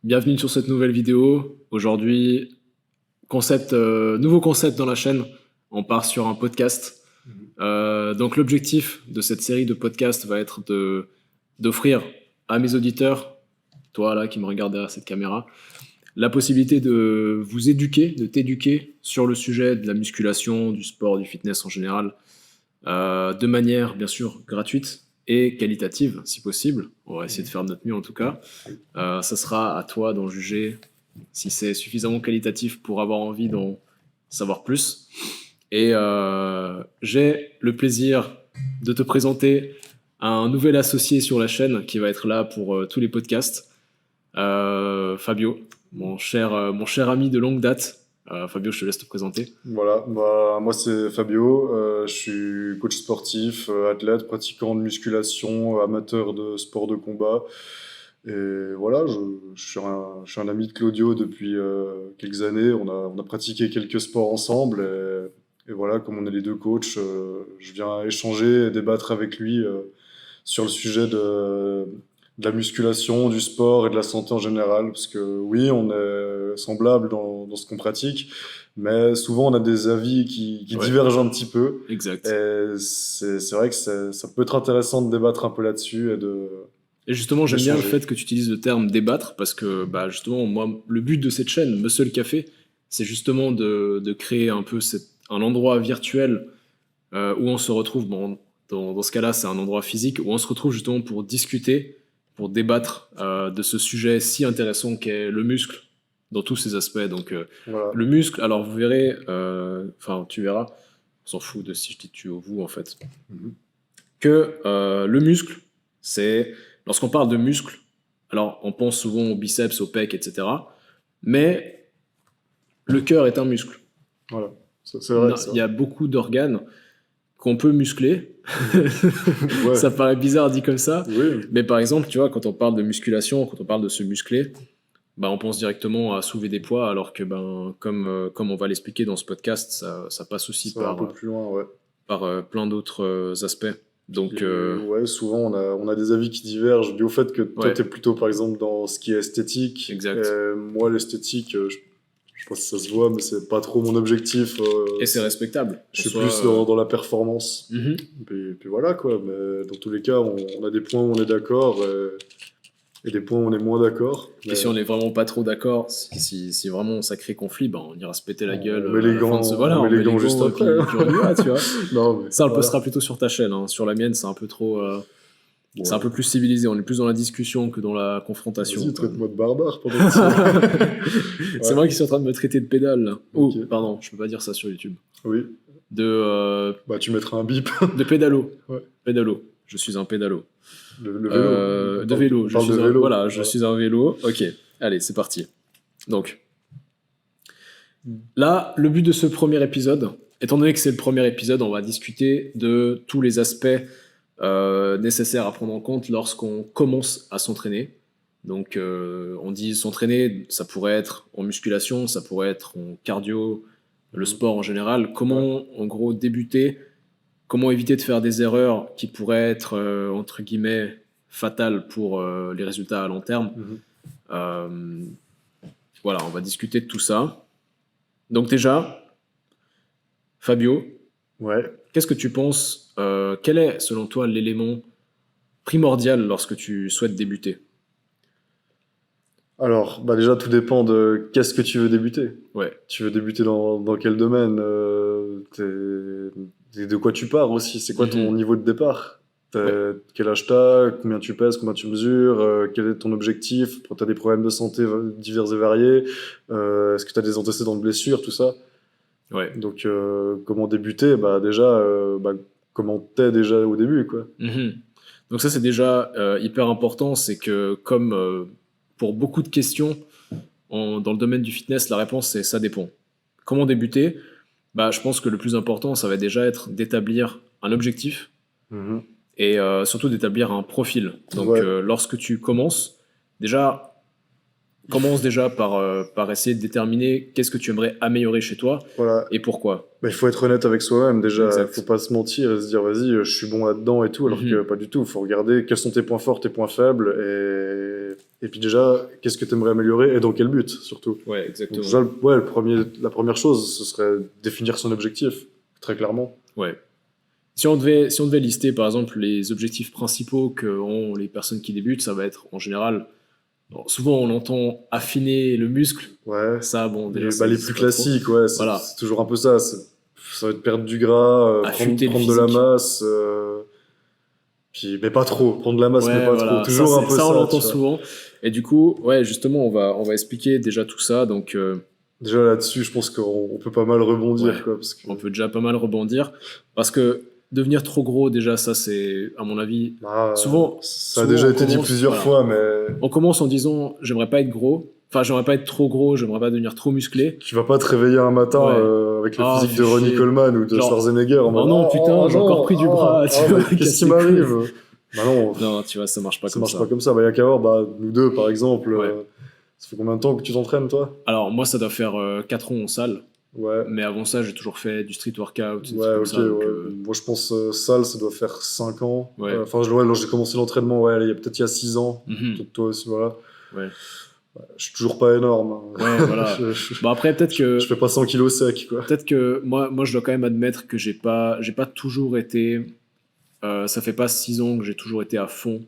Bienvenue sur cette nouvelle vidéo. Aujourd'hui, nouveau concept dans la chaîne. On part sur un podcast. Donc l'objectif de cette série de podcasts va être d'offrir à mes auditeurs, toi là qui me regarde derrière cette caméra, la possibilité de vous éduquer, de t'éduquer sur le sujet de la musculation, du sport, du fitness en général, de manière bien sûr gratuite et qualitative si possible. On va essayer de faire de notre mieux en tout cas. Ça sera à toi d'en juger si c'est suffisamment qualitatif pour avoir envie d'en savoir plus. Et j'ai le plaisir de te présenter un nouvel associé sur la chaîne qui va être là pour tous les podcasts. Fabio, mon cher ami de longue date. Fabio, je te laisse te présenter. Voilà, moi c'est Fabio, je suis coach sportif, athlète, pratiquant de musculation, amateur de sport de combat. Et voilà, je suis un ami de Claudio depuis quelques années. On a pratiqué quelques sports ensemble. Et voilà, comme on est les deux coachs, je viens échanger et débattre avec lui sur le sujet de la musculation, du sport et de la santé en général. Parce que oui, on est semblables dans ce qu'on pratique, mais souvent on a des avis qui Ouais. divergent un petit peu. Exact. Et c'est vrai que ça peut être intéressant de débattre un peu là-dessus Et justement, j'aime bien le d'échanger. fait que tu utilises le terme débattre parce que, bah, justement, moi, le but de cette chaîne, Muscle Café, c'est justement de créer un peu un endroit virtuel où on se retrouve. Bon, dans ce cas-là, c'est un endroit physique où on se retrouve justement pour discuter, pour débattre de ce sujet si intéressant qu'est le muscle dans tous ses aspects. Donc, Voilà. le muscle, alors vous verrez, enfin, tu verras, on s'en fout de si je dis tu ou vous en fait, Mhm. que le muscle, c'est. Lorsqu'on parle de muscle, alors on pense souvent aux biceps, aux pecs, etc. Mais le cœur est un muscle. Voilà. C'est vrai, Il ça. y a beaucoup d'organes qu'on peut muscler. Ouais. Ça paraît bizarre dit comme ça. Oui. Mais par exemple, tu vois, quand on parle de musculation, quand on parle de se muscler, bah, on pense directement à soulever des poids, alors que comme on va l'expliquer dans ce podcast, ça passe aussi Ça va un peu par, plus loin, ouais. plein d'autres aspects. Puis, Donc, ouais, souvent on a des avis qui divergent dû au fait que toi ouais, t'es plutôt par exemple dans ce qui est esthétique. exact. Moi l'esthétique, je pense que ça se voit, mais c'est pas trop mon objectif. Et c'est respectable. Je En suis soi, plus dans la performance. mhm. Puis voilà quoi, mais dans tous les cas, on a des points où on est d'accord et des points où on est moins d'accord. Et Mais si on n'est vraiment pas trop d'accord, si vraiment ça crée conflit, ben on ira se péter la gueule on met à les la fin de ce. gants, Voilà, on met on les met les gants juste gants et après, puis, hein. puis on y va, tu vois. Non, mais Ça, on le voilà. postera plutôt sur ta chaîne. Hein. Sur la mienne, c'est un peu trop. C'est un Ouais. peu plus civilisé. On est plus dans la discussion que dans la confrontation. Vas-y, Quoi. traite-moi de barbare pendant que tu... C'est Ouais, moi qui suis en train de me traiter de pédale. Là. Oh, ok. pardon, je peux pas dire ça sur YouTube. Oui, De, bah tu mettras un bip. de pédalo. Ouais. Pédalo. Je suis un pédalo. Le vélo. De vélo. On parle de vélo. Voilà, je Voilà. suis un vélo. Ok, allez, c'est parti. Donc, là, le but de ce premier épisode, étant donné que c'est le premier épisode, on va discuter de tous les aspects nécessaires à prendre en compte lorsqu'on commence à s'entraîner. Donc, on dit s'entraîner, ça pourrait être en musculation, ça pourrait être en cardio, le sport en général. Ouais. Comment, en gros, débuter? Comment éviter de faire des erreurs qui pourraient être, entre guillemets, fatales pour les résultats à long terme? Mhm. Euh, voilà, on va discuter de tout ça. Donc déjà, Fabio, Ouais. qu'est-ce que tu penses quel est, selon toi, l'élément primordial lorsque tu souhaites débuter? Alors, bah déjà, tout dépend de qu'est-ce que tu veux débuter. Ouais. Tu veux débuter dans quel domaine de quoi tu pars aussi? C'est quoi ton Mhm. niveau de départ? Ouais. Quel âge t'as? Combien tu pèses? Combien tu mesures? Quel est ton objectif? Tu as des problèmes de santé divers et variés? Est-ce que tu as des antécédents de blessures? Tout ça. Ouais. Donc, comment débuter? Bah déjà, comment t'es déjà au début, quoi. Mhm. Donc ça, c'est déjà hyper important. C'est que comme pour beaucoup de questions dans le domaine du fitness, la réponse, c'est ça dépend. Comment débuter? Bah, je pense que le plus important, ça va déjà être d'établir un objectif Mhm. et surtout d'établir un profil. Donc, Ouais. lorsque tu commences, commence déjà par essayer de déterminer qu'est-ce que tu aimerais améliorer chez toi Voilà. et pourquoi. Bah, il faut être honnête avec soi-même déjà, faut Exact. pas se mentir et se dire vas-y, je suis bon là-dedans et tout, alors que Mhm. pas du tout. Faut regarder quels sont tes points forts, tes points faibles Et puis déjà, qu'est-ce que tu aimerais améliorer et dans quel but, surtout. Ouais, Donc exactement. déjà, la première chose, ce serait définir son objectif, très clairement. Ouais. Si on devait lister, par exemple, les objectifs principaux que ont les personnes qui débutent, ça va être, en général, bon, souvent on entend affiner le muscle. Ouais. Ça, bon, déjà, Les c'est plus pas trop. classiques, ouais, Voilà. c'est toujours un peu ça. Ça va être perdre du gras, Affûter le prendre de la physique. masse, puis, mais pas trop. Prendre de la masse, mais Ouais, pas voilà. trop. Toujours un peu ça, on ça, l'entend tu vois. souvent. Et du coup, ouais, justement, on va expliquer déjà tout ça. Donc, Déjà là-dessus, je pense qu'on peut pas mal rebondir, ouais, quoi, parce que on peut déjà pas mal rebondir. Parce que devenir trop gros, déjà, ça, c'est, à mon avis, souvent, ça a souvent déjà on été dit commence, plusieurs voilà. fois, mais On commence en disant, j'aimerais pas être gros. Enfin, j'aimerais pas être trop gros, j'aimerais pas devenir trop musclé. tu vas pas te réveiller un matin Ouais. avec le Ah, physique fais de Ronnie chier. Coleman ou de Genre, Schwarzenegger en mode oh non, putain, j'ai encore pris du bras, tu vois, mais qu'est-ce casse qui les m'arrive? couilles. Bah non, Non, tu vois, ça marche pas ça comme marche ça. pas comme ça. Bah, y a qu'à voir, bah, nous deux par exemple, Ouais. ça fait combien de temps que tu t'entraînes toi? Alors, moi, ça doit faire 4 ans en salle. Ouais. Mais avant ça, j'ai toujours fait du street workout, des Ouais, trucs comme ok, ça. Donc, ouais. Moi, je pense salle, ça doit faire 5 ans. Ouais. Enfin, j'ai commencé l'entraînement, ouais, il y a 6 ans. mhm. Peut-être toi aussi, voilà. Ouais. Je suis toujours pas énorme. Hein. Ouais, voilà. Bon, après, peut-être Je fais pas 100 kilos sec, quoi. peut-être que moi, je dois quand même admettre que j'ai pas toujours été. Ça fait pas 6 ans que j'ai toujours été à fond.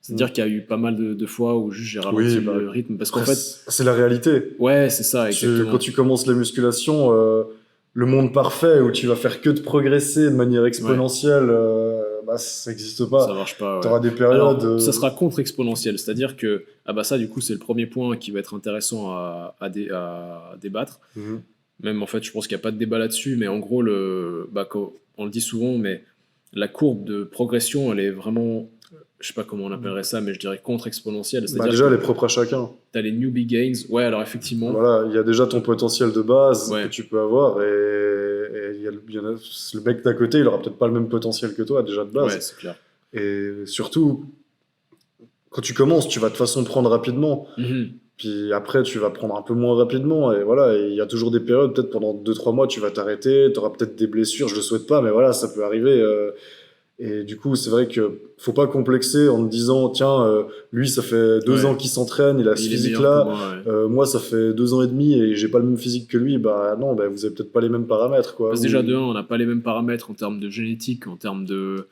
C'est-à-dire qu'il y a eu pas mal de fois où juste j'ai ralenti Oui, bah, le rythme. Parce qu'en après, fait, c'est la réalité. ouais, c'est ça, exactement. Quand tu commences la musculation, le monde parfait où tu vas faire que de progresser de manière exponentielle, bah, ça n'existe Ça pas. marche pas, Tu ouais. auras des périodes. Alors, ça sera contre-exponentiel. C'est-à-dire que, ah bah ça, du coup, c'est le premier point qui va être intéressant à débattre. Mhm. Même, en fait, je pense qu'il n'y a pas de débat là-dessus, mais en gros, on le dit souvent, mais la courbe de progression, elle est vraiment, je sais pas comment on appellerait ça, mais je dirais contre-exponentielle. Bah, C'est-à-dire déjà, que elle est propre à chacun. tu as les newbie gains. Ouais, alors effectivement, Voilà, il y a déjà ton potentiel de base Ouais. que tu peux avoir et il y en a, le mec d'à côté, il aura peut-être pas le même potentiel que toi déjà de base. ouais, c'est clair. Et surtout, quand tu commences, tu vas de toute façon prendre rapidement. Mhm. Puis après, tu vas prendre un peu moins rapidement. Et voilà, il y a toujours des périodes, peut-être pendant 2-3 mois, tu vas t'arrêter, tu auras peut-être des blessures, je le souhaite pas, mais voilà, ça peut arriver. Et du coup, c'est vrai que faut pas complexer en te disant, tiens, lui, ça fait 2 Ouais. ans qu'il s'entraîne, il a ce Il est meilleur physique-là. que moi, ouais. Moi, ça fait 2 ans et demi et j'ai pas le même physique que lui. Bah non, bah, vous avez peut-être pas les mêmes paramètres, quoi. Parce que déjà, de un, on n'a pas les mêmes paramètres en termes de génétique, en termes de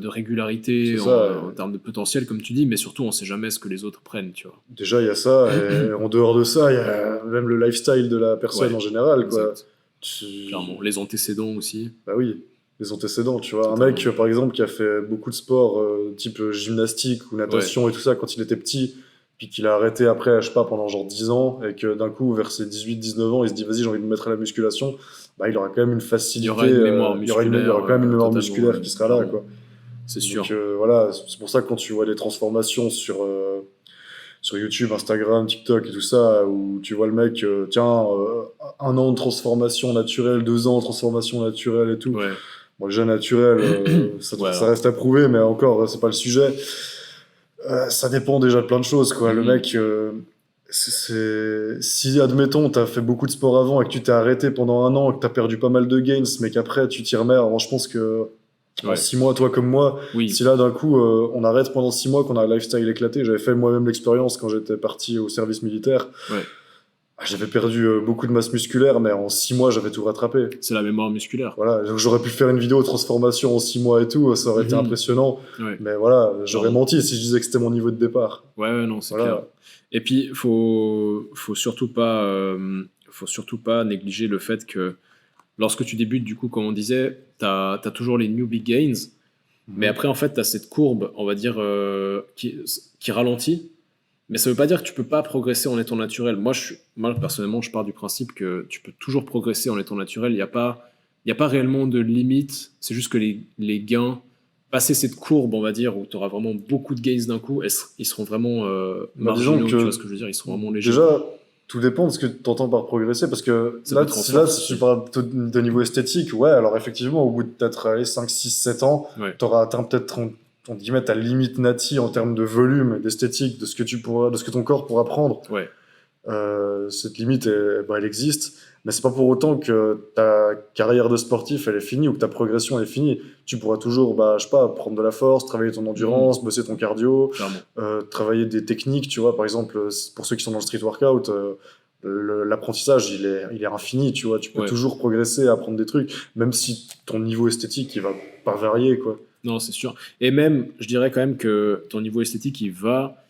régularité, C'est ça, en termes de potentiel, comme tu dis, mais surtout, on sait jamais ce que les autres prennent, tu vois. Déjà, il y a ça. Et en dehors de ça, il y a même le lifestyle de la personne Ouais, en général, quoi. Exact. Clairement. Les antécédents aussi. Bah oui, les antécédents, tu vois. Un Totalement. mec, par exemple, qui a fait beaucoup de sport, type gymnastique ou natation et tout ça quand il était petit, puis qu'il a arrêté après, je sais pas, pendant genre 10 ans, et que d'un coup, vers ses 18-19 ans, il se dit, vas-y, j'ai envie de me mettre à la musculation, bah il aura quand même une facilité. Il y aura une mémoire il y aura musculaire. quand même une mémoire totalement, musculaire ouais, qui sera là, clairement. quoi. C'est sûr. Donc voilà, c'est pour ça que quand tu vois des transformations sur YouTube, Instagram, TikTok et tout ça, où tu vois le mec, tiens, 1 an de transformation naturelle, 2 ans de transformation naturelle et tout. Ouais. Bon, déjà naturel, ça Ouais, reste à prouver, mais encore, c'est pas le sujet. Ça dépend déjà de plein de choses, quoi. Le Mhm. mec, si, admettons, t'as fait beaucoup de sport avant et que tu t'es arrêté pendant 1 an, que t'as perdu pas mal de gains, mais qu'après tu t'y remets, alors je pense que en Ouais. 6 mois, toi comme moi, Oui. si là d'un coup on arrête pendant 6 mois, qu'on a un lifestyle éclaté, j'avais fait moi-même l'expérience quand j'étais parti au service militaire. Ouais. J'avais perdu beaucoup de masse musculaire, mais en 6 mois j'avais tout rattrapé. C'est la mémoire musculaire. Voilà, donc j'aurais pu faire une vidéo de transformation en 6 mois et tout, ça aurait été Mhm. impressionnant. Ouais. Mais voilà, j'aurais Pardon. menti si je disais que c'était mon niveau de départ. Ouais, non, c'est Voilà. clair. Et puis, faut surtout pas négliger le fait que lorsque tu débutes, du coup, comme on disait, t'as toujours les newbie gains, mais après, en fait, t'as cette courbe, on va dire, qui ralentit. Mais ça veut pas dire que tu peux pas progresser en étant naturel. Moi, personnellement, je pars du principe que tu peux toujours progresser en étant naturel. Il n'y a pas réellement de limite. C'est juste que les gains, passer cette courbe, on va dire, où tu auras vraiment beaucoup de gains d'un coup, ils seront vraiment Bah, marginaux, disons que tu vois ce que je veux dire, ils seront vraiment légers. Déjà, tout dépend de ce que tu entends par progresser, parce que Ça là, peut être en force si tu aussi. parles de niveau esthétique, ouais, alors effectivement, au bout de peut-être 5, 6, 7 ans, Ouais. tu auras atteint peut-être on guillemets, ta limite nati en termes de volume, d'esthétique, de ce que ton corps pourra prendre. Ouais. Cette limite, elle existe, mais c'est pas pour autant que ta carrière de sportif, elle est finie ou que ta progression est finie. Tu pourras toujours, je sais pas, prendre de la force, travailler ton endurance, bosser ton cardio, Clairement. travailler des techniques, tu vois. Par exemple, pour ceux qui sont dans le street workout, l'apprentissage, il est infini, tu vois. Tu peux Ouais. toujours progresser, apprendre des trucs, même si ton niveau esthétique, il va pas varier, quoi. Non, c'est sûr. Et même, je dirais quand même que ton niveau esthétique, il va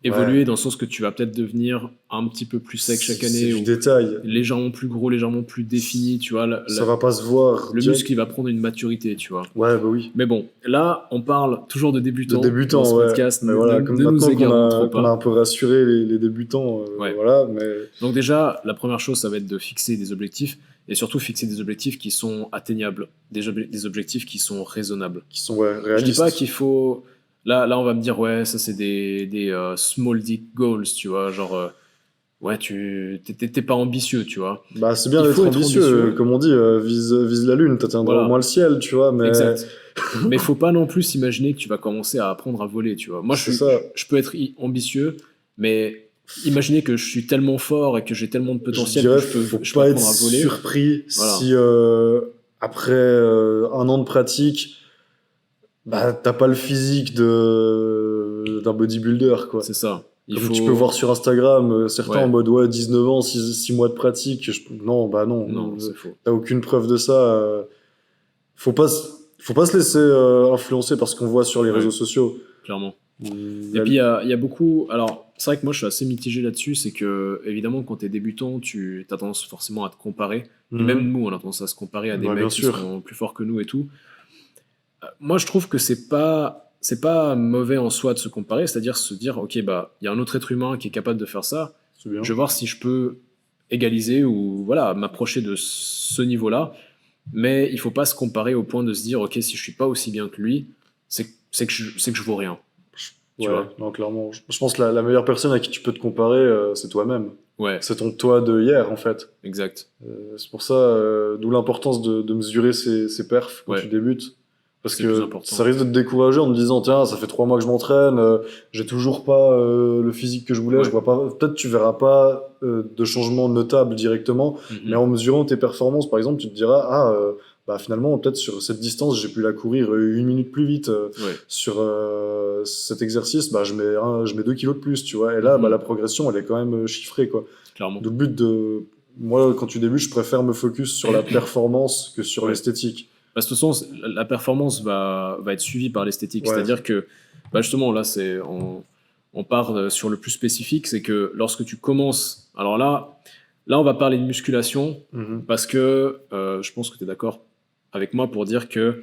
évoluer dans le sens que tu vas peut-être devenir un petit peu plus sec chaque C'est année du ou détail. légèrement plus gros, légèrement plus défini, tu vois. Ça va pas se voir. Le direct. muscle, il va prendre une maturité, tu vois. Ouais, bah oui. Mais bon, là, on parle toujours de De débutants débutants, dans ce ouais. podcast. Mais voilà, comme Ne nous maintenant égarons trop qu'on a pas. un peu rassuré les débutants, Ouais. voilà, mais Donc déjà, la première chose, ça va être de fixer des objectifs et surtout fixer des objectifs qui sont atteignables, des objectifs qui sont raisonnables. qui sont Je dis réalistes. pas qu'il faut... Là, on va me dire, ouais, ça c'est des small dick goals, tu vois, genre... ouais, t'es pas ambitieux, tu vois. Bah, c'est bien Il d'être faut être ambitieux, ambitieux. comme on dit, vise la lune, t'atteindras Voilà. au moins le ciel, tu vois, mais Exact. Mais faut pas non plus imaginer que tu vas commencer à apprendre à voler, tu vois. Moi, c'est ça. je peux être ambitieux, mais imaginez que je suis tellement fort et que j'ai tellement de Je potentiel dirais, que je peux pas être apprendre à voler. surpris Voilà. si après un an de pratique, t'as pas le physique d'un bodybuilder, quoi. C'est ça. Comme tu peux voir sur Instagram, certains Ouais. en mode 19 ans, 6 mois de pratique. Non, non. Non, c'est faux. T'as aucune preuve de ça. Faut pas se laisser influencer par ce qu'on voit sur les Ouais. réseaux sociaux. Clairement. Et puis, il y a beaucoup... Alors, c'est vrai que moi, je suis assez mitigé là-dessus. C'est que, évidemment, quand t'es débutant, tu as tendance forcément à te comparer. Et même nous, on a tendance à se comparer à des Ouais, mecs bien qui sûr. sont plus forts que nous et tout. Moi, je trouve que c'est pas mauvais en soi de se comparer, c'est-à-dire se dire, ok, il y a un autre être humain qui est capable de faire ça, C'est bien. je vais voir si je peux égaliser ou voilà, m'approcher de ce niveau-là, mais il faut pas se comparer au point de se dire, ok, si je suis pas aussi bien que lui, c'est que je vaux rien. Tu Ouais, vois. non, clairement. Je pense que la meilleure personne à qui tu peux te comparer, c'est toi-même. Ouais, C'est ton toi de hier, en fait. exact. C'est pour ça, d'où l'importance de mesurer ses perfs quand Ouais. tu débutes. Parce C'est le plus que important. ça risque de te décourager en te disant, tiens, ça fait 3 mois que je m'entraîne, j'ai toujours pas le physique que je voulais, Ouais. je vois pas, peut-être tu verras pas de changement notable directement, Mhm. mais en mesurant tes performances, par exemple, tu te diras, finalement, peut-être sur cette distance, j'ai pu la courir 1 minute plus vite. Ouais. Sur cet exercice, je mets 2 kilos de plus, tu vois. Et là, Mhm. la progression, elle est quand même chiffrée, quoi. Clairement. D'où le but de... Moi, quand tu débutes, je préfère me focus sur la performance que sur Ouais. l'esthétique. De toute façon, la performance va être suivie par l'esthétique. Ouais. C'est-à-dire que, justement, là, on part sur le plus spécifique, c'est que lorsque tu commences... Alors là, on va parler de musculation, parce que je pense que tu es d'accord avec moi pour dire que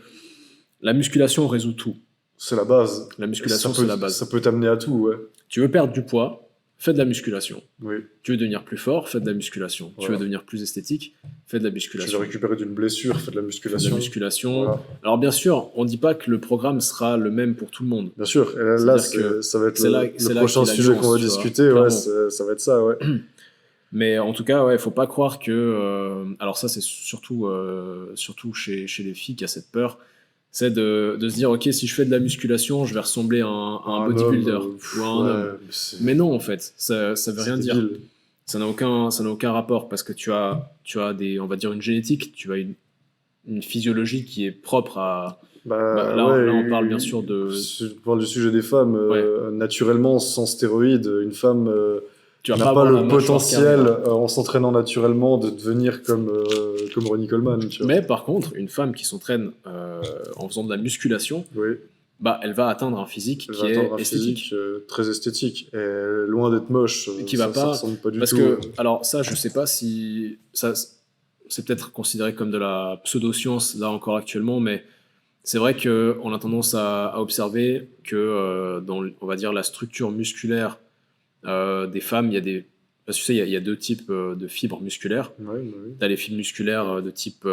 la musculation résout tout. C'est la base. La musculation, Ça c'est la base. Ça peut t'amener à tout, ouais. Tu veux perdre du poids, fais de la musculation. Oui. Tu veux devenir plus fort, fais de la musculation. Voilà. Tu veux devenir plus esthétique, fais de la Tu musculation. veux récupérer d'une blessure, fais de la Fais musculation. de la musculation. Voilà. Alors bien sûr, on ne dit pas que le programme sera le même pour tout le monde. Bien sûr. Et là, ça va être le prochain sujet qu'on va discuter. Ouais, ça va être ça, ouais. Mais en tout cas, il faut pas croire que... alors ça, c'est surtout chez les filles qui a cette peur, c'est de se dire, ok, si je fais de la musculation, je vais ressembler à un bodybuilder ou à un homme. Mais non, en fait, ça veut rien dire. Ça n'a aucun rapport parce que tu as on va dire, une génétique, tu as une physiologie qui est propre à... là, on parle bien sûr de... On parle du sujet des femmes. Naturellement, sans stéroïdes, une femme... Tu n'a pas le potentiel, en s'entraînant naturellement, de devenir comme Ronnie Coleman. Tu vois. Mais par contre, une femme qui s'entraîne en faisant de la musculation, elle va atteindre un physique qui est esthétique. Physique, très esthétique. Et loin d'être moche. Qui va pas... Ça ressemble pas du parce tout. Que, alors ça, je sais pas si... Ça, c'est peut-être considéré comme de la pseudo-science, là encore actuellement, mais c'est vrai qu'on a tendance à observer que dans, on va dire, la structure musculaire des femmes, il y a des... Parce que tu sais, il y a deux types de fibres musculaires. Oui. Tu as les fibres musculaires de type...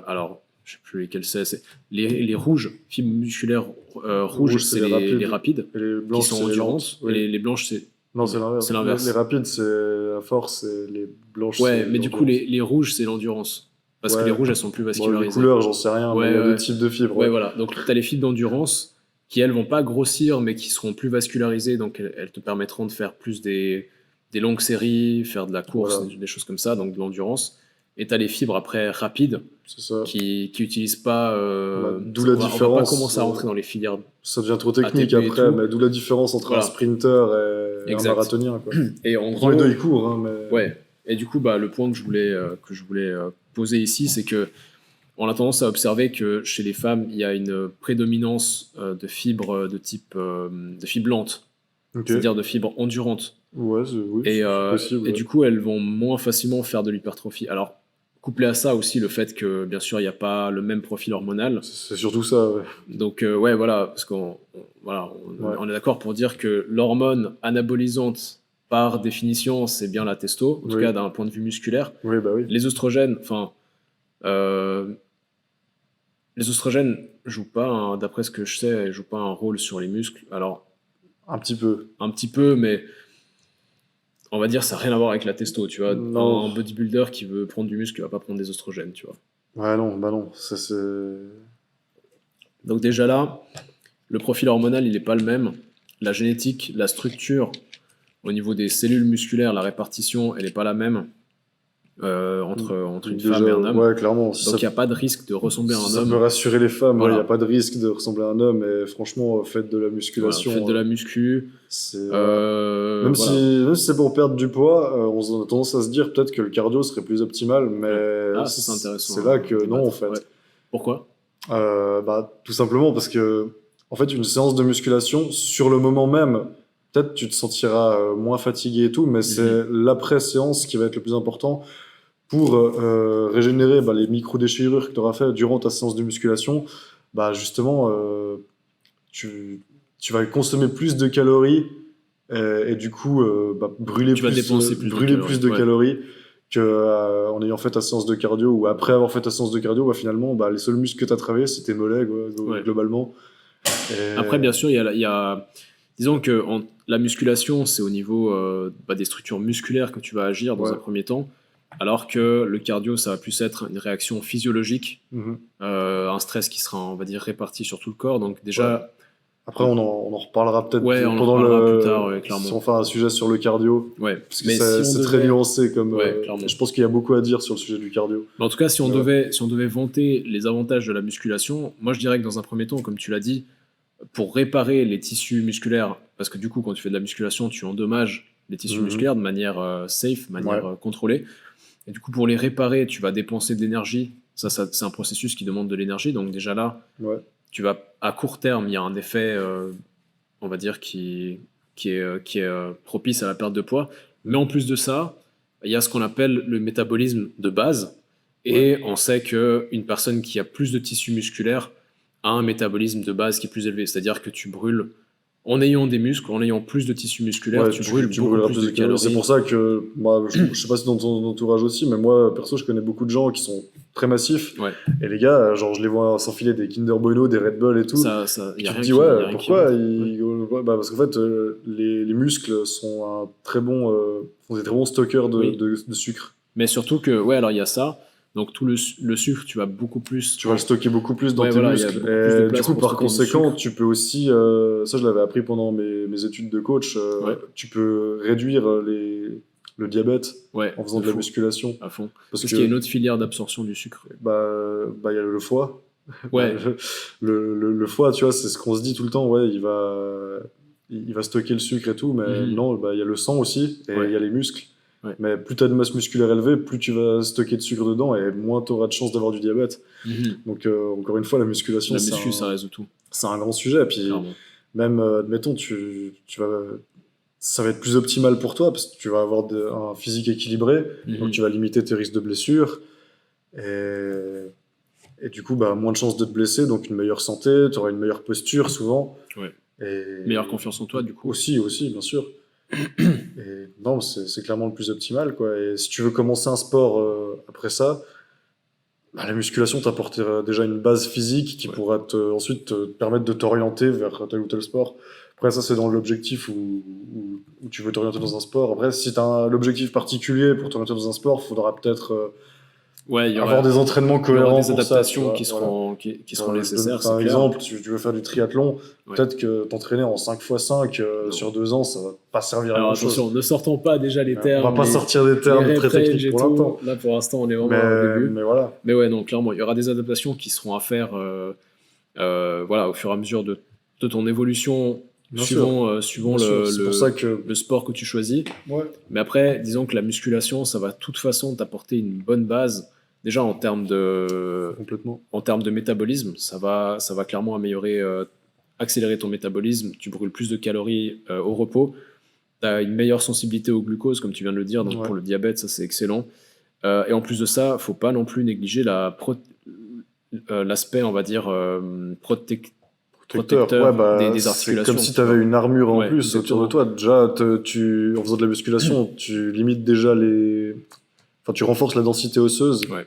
alors, je sais plus lesquelles c'est. Les rouges, fibres musculaires rouges, c'est les rapides. Et les blanches, qui sont endurantes. Oui. Et les blanches, c'est... Non, c'est l'inverse. Les rapides, c'est la force, et les blanches, ouais, c'est mais du coup, les rouges, c'est l'endurance. Parce que les rouges, elles sont plus vascularisées. Les couleurs, j'en sais rien, mais il y a deux types de fibres. Ouais, voilà. Donc, tu as les fibres d'endurance qui, elles, vont pas grossir, mais qui seront plus vascularisées. Donc, elles te permettront de faire plus des des longues séries, faire de la course, Voilà. des choses comme ça, donc de l'endurance. Et tu as les fibres après rapides C'est ça. qui utilisent pas. D'où la On va pas différence. commencer à rentrer dans les filières Ça devient trop technique ATP et après, tout. mais d'où la différence entre un Voilà. sprinter et un Exact. marathonien, quoi. Et en Pourtant, les gros, deux, ils courent, hein, mais... ouais. Et du coup, le point que je voulais poser ici, c'est que on a tendance à observer que chez les femmes, il y a une prédominance de fibres de type de fibres lentes, Ok. c'est-à-dire de fibres endurantes. Ouais, oui, Et, c'est possible. et Ouais. du coup, elles vont moins facilement faire de l'hypertrophie. Alors, couplé à ça aussi le fait que, bien sûr, il n'y a pas le même profil hormonal. C'est surtout ça, ouais. Donc, ouais, voilà, parce qu'on Ouais. on est d'accord pour dire que l'hormone anabolisante, par définition, c'est bien la testo, en tout Oui. cas d'un point de vue musculaire. Oui, bah oui. Les oestrogènes, les oestrogènes jouent pas, d'après ce que je sais, jouent pas un rôle sur les muscles. Alors, Un petit peu. un petit peu, mais on va dire ça n'a rien à voir avec la testo, tu vois. Non. Un bodybuilder qui veut prendre du muscle, il va pas prendre des oestrogènes, tu vois. Ouais, non, bah non. Ça, c'est... Donc déjà là, le profil hormonal, il n'est pas le même. La génétique, la structure, au niveau des cellules musculaires, la répartition, elle n'est pas la même entre une femme et un homme. Ouais, clairement. Donc il n'y a pas de risque de ressembler à un ça homme. peut rassurer les femmes, il Voilà. n'y a pas de risque de ressembler à un homme, et franchement, faites de la Voilà, musculation. faites de la muscu. C'est, voilà. même si c'est pour perdre du poids, on a tendance à se dire peut-être que le cardio serait plus optimal, mais Ah, ça, c'est intéressant. c'est là que non, en fait. Ouais. Pourquoi ? Tout simplement parce que, en fait, une séance de musculation, sur le moment même, peut-être tu te sentiras moins fatigué et tout, mais c'est l'après-séance qui va être le plus important pour régénérer les micro-déchirures que tu auras fait durant ta séance de musculation. Justement, tu vas consommer plus de calories et du coup brûler Tu vas dépenser plus de ouais. calories que en ayant fait ta séance de cardio, ou après avoir fait ta séance de cardio, finalement les seuls muscles que tu as travaillés c'était tes mollets, Ouais. globalement. Après, bien sûr, il y a disons que la musculation, c'est au niveau des structures musculaires que tu vas agir dans Ouais. un premier temps, alors que le cardio, ça va plus être une réaction physiologique, Mhm. un stress qui sera, on va dire, réparti sur tout le corps. Donc déjà, Après on en reparlera peut-être ouais, on en pendant reparlera plus tard, ouais, clairement. si on fait un sujet sur le cardio, Ouais. parce que Mais c'est si on très devait- nuancé comme Ouais, clairement. je pense qu'il y a beaucoup à dire sur le sujet du cardio. Mais en tout cas, si on Ouais. devait vanter les avantages de la musculation, moi je dirais que dans un premier temps, comme tu l'as dit, pour réparer les tissus musculaires, parce que du coup, quand tu fais de la musculation, tu endommages les tissus Mhm. musculaires de manière safe, de manière Ouais. contrôlée. Et du coup, pour les réparer, tu vas dépenser de l'énergie. Ça, c'est un processus qui demande de l'énergie. Donc déjà là, Ouais. tu vas, à court terme, il y a un effet, on va dire, qui est propice à la perte de poids. Mais en plus de ça, il y a ce qu'on appelle le métabolisme de base. Et on sait qu'une personne qui a plus de tissu musculaire a un métabolisme de base qui est plus élevé. C'est-à-dire que tu brûles, en ayant des muscles, en ayant plus de tissu musculaire, Ouais, tu brûles beaucoup brûleras plus de calories. C'est pour ça que moi, je sais pas si dans ton entourage aussi, mais moi, perso, je connais beaucoup de gens qui sont très massifs. Ouais. Et les gars, genre, je les vois s'enfiler des Kinder Bueno, des Red Bull et tout. Y a tu rien te dis, qui- y a ouais, rien qui pourquoi rentre. ouais, parce qu'en fait, les muscles sont un très bon, sont des très bons stockeurs Oui. de sucre. Mais surtout que, ouais, alors il y a ça. Donc tout le sucre, tu vas beaucoup plus. Tu vas le stocker beaucoup plus dans Ouais, tes voilà, il y a muscles. beaucoup plus de Et du place coup, pour par stocker du conséquent, sucre. tu peux aussi, ça je l'avais appris pendant mes études de coach, Ouais. tu peux réduire le diabète Ouais, en faisant de de la fou, musculation. à fond. Parce Parce qu'il y a une autre filière d'absorption du sucre. il y a le foie. Ouais, Le foie, tu vois, c'est ce qu'on se dit tout le temps, ouais, il va stocker le sucre et tout, mais Mhm. non, il y a le sang aussi, et il Ouais. y a les muscles. Ouais. Mais plus tu as de masse musculaire élevée, plus tu vas stocker de sucre dedans, et moins tu auras de chances d'avoir du diabète. Mhm. Donc, encore une fois, la musculation, La muscu, ça résout tout. c'est un grand sujet. Et puis, Clairement. même, admettons, ça va être plus optimal pour toi, parce que tu vas avoir un physique équilibré, Mhm. donc tu vas limiter tes risques de blessures. Et du coup, moins de chances de te blesser, donc une meilleure santé, tu auras une meilleure posture souvent. Ouais. Et Meilleure confiance en toi, du coup. Aussi, bien sûr. Et non, c'est clairement le plus optimal, quoi. Et si tu veux commencer un sport après ça, la musculation t'apportera déjà une base physique qui Ouais. pourra ensuite te permettre de t'orienter vers tel ou tel sport. Après, ça, c'est dans l'objectif où tu veux t'orienter dans un sport. Après, si tu as l'objectif particulier pour t'orienter dans un sport, il faudra peut-être Ouais, il y avoir aura, des entraînements il y aura cohérents des pour ça, tu adaptations vois. qui Voilà. seront, qui seront Je donne nécessaires, c'est un clair. exemple, tu veux faire du triathlon, Ouais. peut-être que t'entraîner en 5x5 Non. sur 2 ans, ça va pas servir à Alors grand chose. attention, ne sortons pas déjà les On va termes, pas sortir des les termes très rep range techniques et pour tout. l'instant. Là, pour l'instant, on est vraiment au début. Mais voilà, Mais ouais, non, clairement, il y aura des adaptations qui seront à faire voilà, au fur et à mesure de ton évolution, bien sûr. suivant Bien sûr. C'est pour ça que. le sport que tu choisis. Ouais, Mais après, disons que la musculation, ça va de toute façon t'apporter une bonne base. Déjà complètement. en termes de métabolisme, ça va clairement améliorer, accélérer ton métabolisme. Tu brûles plus de calories au repos. Tu as une meilleure sensibilité au glucose, comme tu viens de le dire. Donc Ouais. pour le diabète, ça c'est excellent. Et en plus de ça, faut pas non plus négliger l'aspect, on va dire, Protecteur. protecteur Ouais, bah, des c'est articulations. comme si tu tu avais vois. une armure en Ouais, plus autour de exactement. toi. Déjà, en faisant de la musculation, tu limites déjà les. Enfin, tu renforces la densité osseuse. Ouais.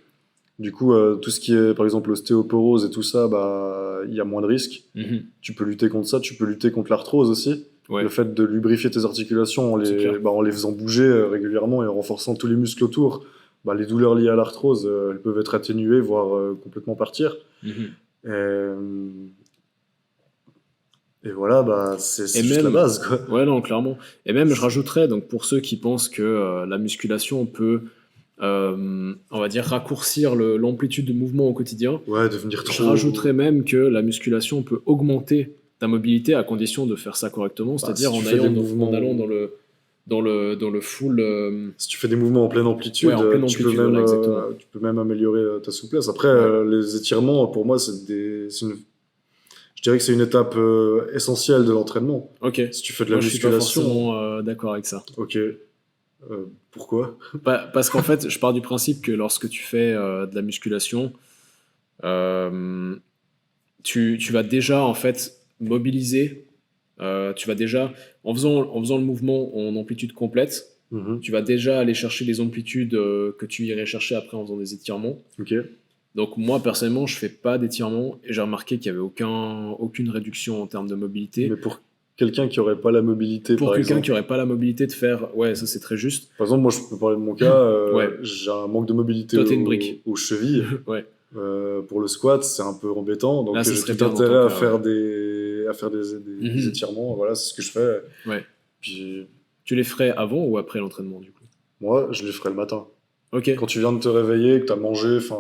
Du coup, tout ce qui est, par exemple, l'ostéoporose et tout ça, bah, il y a moins de risques. Mhm. Tu peux lutter contre ça, tu peux lutter contre l'arthrose aussi. Ouais, Le fait de lubrifier tes articulations c'est clair. en les faisant bouger régulièrement et en renforçant tous les muscles autour, bah, les douleurs liées à l'arthrose, elles peuvent être atténuées, voire complètement partir. Mhm. Et, et voilà, bah, c'est Et juste la même, base, quoi. ouais, non, clairement. Et même, je rajouterais, donc pour ceux qui pensent que la musculation peut, on va dire, raccourcir l'amplitude de mouvement au quotidien, Ouais, devenir je trop. rajouterais même que la musculation peut augmenter ta mobilité à condition de faire ça correctement, Bah, c'est-à-dire si tu fais des en mouvements. allant dans le full, Si tu fais des mouvements en pleine ouais, amplitude, en pleine amplitude, voilà, exactement. tu peux même améliorer ta souplesse. Après, Ouais. les étirements, pour moi, je dirais que c'est une étape essentielle de l'entraînement. Ok. Si tu fais de la Moi, je suis pas musculation, forcément d'accord avec ça. ok. Pourquoi? Parce qu'en fait, je pars du principe que lorsque tu fais de la musculation, euh, tu vas déjà en fait mobiliser, tu vas déjà, en faisant le mouvement en amplitude complète, Mhm. tu vas déjà aller chercher les amplitudes que tu irais chercher après en faisant des étirements. Ok. Donc moi, personnellement, je fais pas d'étirements et j'ai remarqué qu'il y avait aucune réduction en termes de mobilité. Mais pour quelqu'un qui aurait pas la mobilité, Pour par quelqu'un exemple. qui aurait pas la mobilité de faire, ouais, ça c'est très juste. Par exemple, moi, je peux parler de mon cas. Ouais. J'ai un manque de mobilité Toi, t'es une brique. aux chevilles. Ouais. Pour le squat, c'est un peu embêtant. Donc, Là, ce j'ai serait tout bien dans ton intérêt à cas, faire ouais. des Mhm. étirements. Voilà, c'est ce que je fais. Ouais. Puis, Tu les ferais avant ou après l'entraînement, du coup? moi, je les ferai le matin. Ok. Quand tu viens de te réveiller, que tu as mangé, enfin,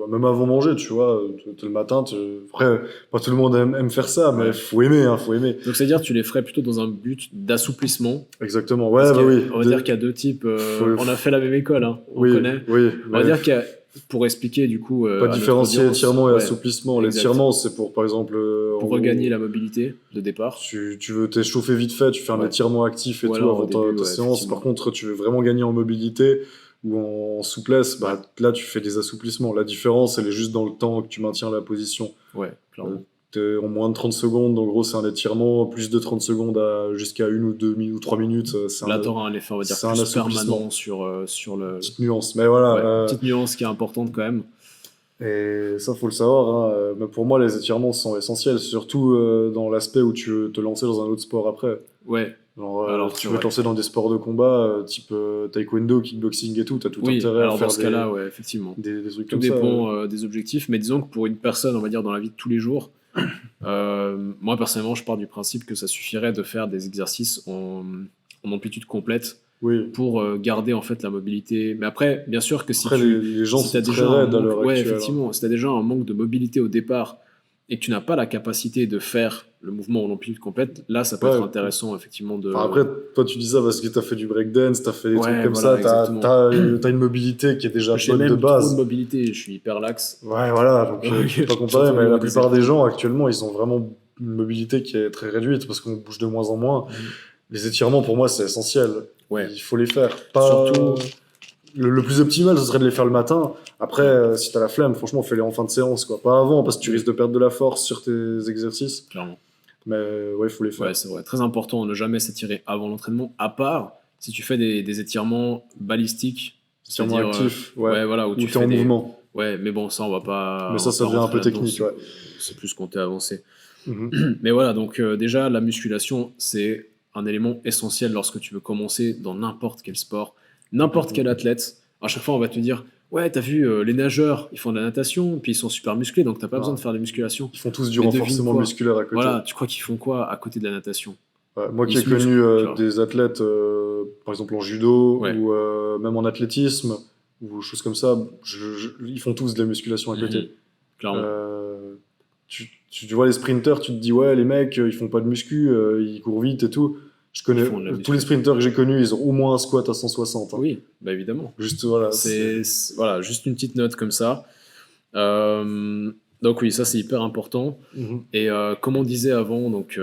même avant manger, tu vois, le matin, après, pas tout le monde aime faire ça, mais Ouais. faut aimer, hein, faut aimer. Donc, c'est-à-dire tu les ferais plutôt dans un but d'assouplissement. Exactement, ouais, Parce bah qu'il y a- oui. On va dire qu'il y a deux types. Faut- On a fait la même école, hein, on oui, connaît. oui, On va mais dire qu'il y a, pour expliquer du coup pas à notre différencier audience, étirement et ouais, assouplissement. exact. L'étirement, c'est pour, par exemple, en Pour gros, regagner la mobilité de départ. tu veux t'échauffer vite fait, tu fais un Ouais. étirement actif et Ou tout alors avant au début, ta ouais, séance. effectivement. Par contre, tu veux vraiment gagner en mobilité ou en souplesse, bah, là, tu fais des assouplissements. La différence, elle est juste dans le temps que tu maintiens la position. Ouais, clairement. T'es en moins de 30 secondes, en gros, c'est un étirement, plus de 30 secondes jusqu'à 1 ou 2 ou 3 minutes. Là, tu auras un effet, on va dire, c'est un plus assouplissement. permanent sur le. Petite nuance. Mais voilà. Ouais, petite nuance qui est importante quand même. Et ça, faut le savoir, hein. Mais pour moi, les étirements sont essentiels, surtout dans l'aspect où tu veux te lancer dans un autre sport après. Ouais. Genre, Alors, tu c'est veux vrai. te lancer dans des sports de combat, type taekwondo, kickboxing et tout, t'as tout Oui, intérêt à alors faire dans ce cas-là, ouais, effectivement. des trucs Tout comme ça. dépend des objectifs, mais disons que pour une personne, on va dire, dans la vie de tous les jours, moi personnellement, je pars du principe que ça suffirait de faire des exercices en amplitude complète Oui. pour garder en fait la mobilité. Mais après, bien sûr que si Après, tu les gens si sont t'as très déjà un raides à manque, l'heure ouais, actuelle. effectivement, si tu as déjà un manque de mobilité au départ et que tu n'as pas la capacité de faire le mouvement en amplitude complète, là, ça peut Ouais. être intéressant effectivement de. Enfin, après, toi, tu dis ça parce que t'as fait du breakdance, t'as fait des Ouais, trucs comme voilà, ça, exactement. t'as une mobilité qui est déjà J'ai bonne de même trop de base. mobilité, je suis hyper laxe. Ouais, voilà, donc Ok, tu peux pas je comparer, t'entends au mais la niveau des plupart des épaules. gens actuellement, ils ont vraiment une mobilité qui est très réduite parce qu'on bouge de moins en moins. Mhm. Les étirements, pour moi, c'est essentiel. Ouais. Il faut les faire. Pas... Surtout- Le plus optimal, ce serait de les faire le matin. Après, si t'as la flemme, franchement, fais-les en fin de séance, quoi. Pas avant, parce que tu risques de perdre de la force sur tes exercices. Clairement. Mais ouais, il faut les faire. Ouais, c'est vrai. Très important de ne jamais s'étirer avant l'entraînement, à part si tu fais des étirements balistiques. Étirements C'est-à-dire, actifs, ouais, voilà, où Ou tu t'es fais en des. mouvement. Ouais, mais bon, ça, on va pas. Mais on ça va pas devient un rentrer peu là-dedans, technique, ouais. C'est plus compté avancé. Mhm. Mais voilà, donc déjà, la musculation, c'est un élément essentiel lorsque tu veux commencer dans n'importe quel sport, n'importe quel athlète. À chaque fois, on va te dire, ouais, t'as vu, les nageurs, ils font de la natation, puis ils sont super musclés, donc t'as pas Non. besoin de faire de musculation. Ils font tous du Mais devine renforcement quoi. musculaire à côté. Voilà, tu crois qu'ils font quoi à côté de la natation? Ouais, moi qui Ils ai se musclent, connu genre. des athlètes, par exemple en judo Ouais. ou même en athlétisme ou choses comme ça, ils font tous de la musculation à côté. Clairement. Tu vois les sprinters, tu te dis ouais les mecs ils font pas de muscu, ils courent vite et tout. Je connais Ils font de la tous muscu. les sprinters que j'ai connus, ils ont au moins un squat à 160. Hein. Oui, bah évidemment. Juste voilà. Voilà, juste une petite note comme ça. Donc oui, ça c'est hyper important. Mhm. Et comme on disait avant, donc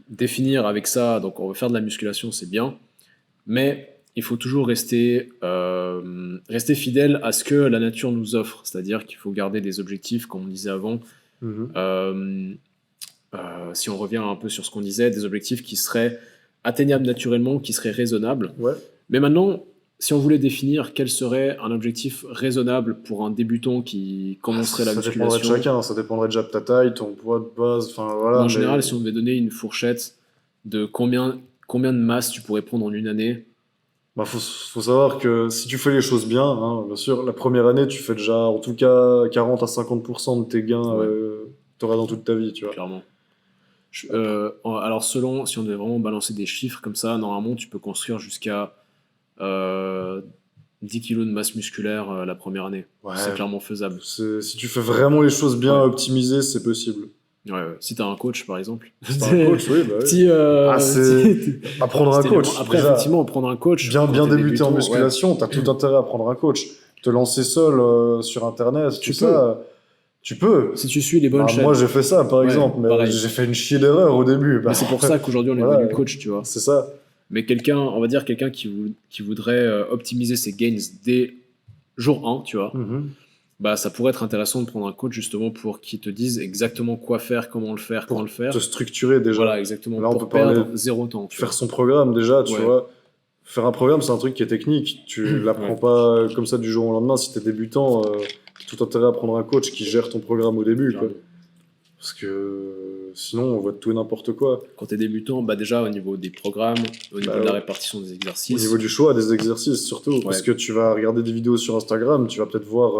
définir avec ça, donc on veut faire de la musculation, c'est bien, mais il faut toujours rester fidèle à ce que la nature nous offre. C'est-à-dire qu'il faut garder des objectifs, comme on disait avant. Mhm. Si on revient un peu sur ce qu'on disait, des objectifs qui seraient atteignables naturellement, qui seraient raisonnables. Ouais. Mais maintenant, si on voulait définir quel serait un objectif raisonnable pour un débutant qui commencerait la Ça musculation, dépendrait de chacun, ça dépendrait déjà de ta taille, ton poids de base, enfin voilà. en général, si on devait donner une fourchette de combien de masse tu pourrais prendre en une année, Bah, faut savoir que si tu fais les choses bien, hein, bien sûr, la première année, tu fais déjà en tout cas 40 à 50% de tes gains Ouais. que tu auras dans toute ta vie, tu vois. clairement. Alors selon, si on devait vraiment balancer des chiffres comme ça, normalement tu peux construire jusqu'à 10 kilos de masse musculaire la première année. Ouais. C'est clairement faisable. Si tu fais vraiment les choses bien Ouais. optimisées, c'est possible. Ouais. Si t'as un coach par exemple. T'as un coach, oui, bah oui. Petit, c'est- Apprendre un petit coach. élément. Après, déjà, effectivement, prendre un coach. bien quand débuter t'es débutant, en ouais. musculation, t'as tout intérêt à prendre un coach. Te lancer seul sur internet, Tu tout ça, tu peux. Si tu suis les bonnes Bah, chaînes. moi j'ai fait ça par Ouais, exemple, mais pareil. j'ai fait une chier d'erreur au début. Bah, Mais c'est pour ça qu'aujourd'hui on est Voilà. devenu coach, tu vois. c'est ça. Mais on va dire quelqu'un qui voudrait optimiser ses gains dès jour 1, tu vois, Mhm. bah ça pourrait être intéressant de prendre un coach justement pour qu'il te dise exactement quoi faire, comment le faire, quand le faire. Te structurer déjà. Voilà, exactement. Là, on pour peut parler perdre zéro temps. Tu Faire vois. son programme déjà, tu Ouais. vois. Faire un programme, c'est un truc qui est technique. Tu l'apprends Ouais. pas comme ça du jour au lendemain. Si t'es débutant, tout intérêt à prendre un coach qui gère ton programme au début. Quoi. Clairement. Parce que sinon, on voit tout et n'importe quoi. Quand t'es débutant, bah déjà au niveau des programmes, au niveau Bah, de la ouais. répartition des Au exercices. niveau du choix des exercices, surtout. Parce que tu vas regarder des vidéos sur Instagram, tu vas peut-être voir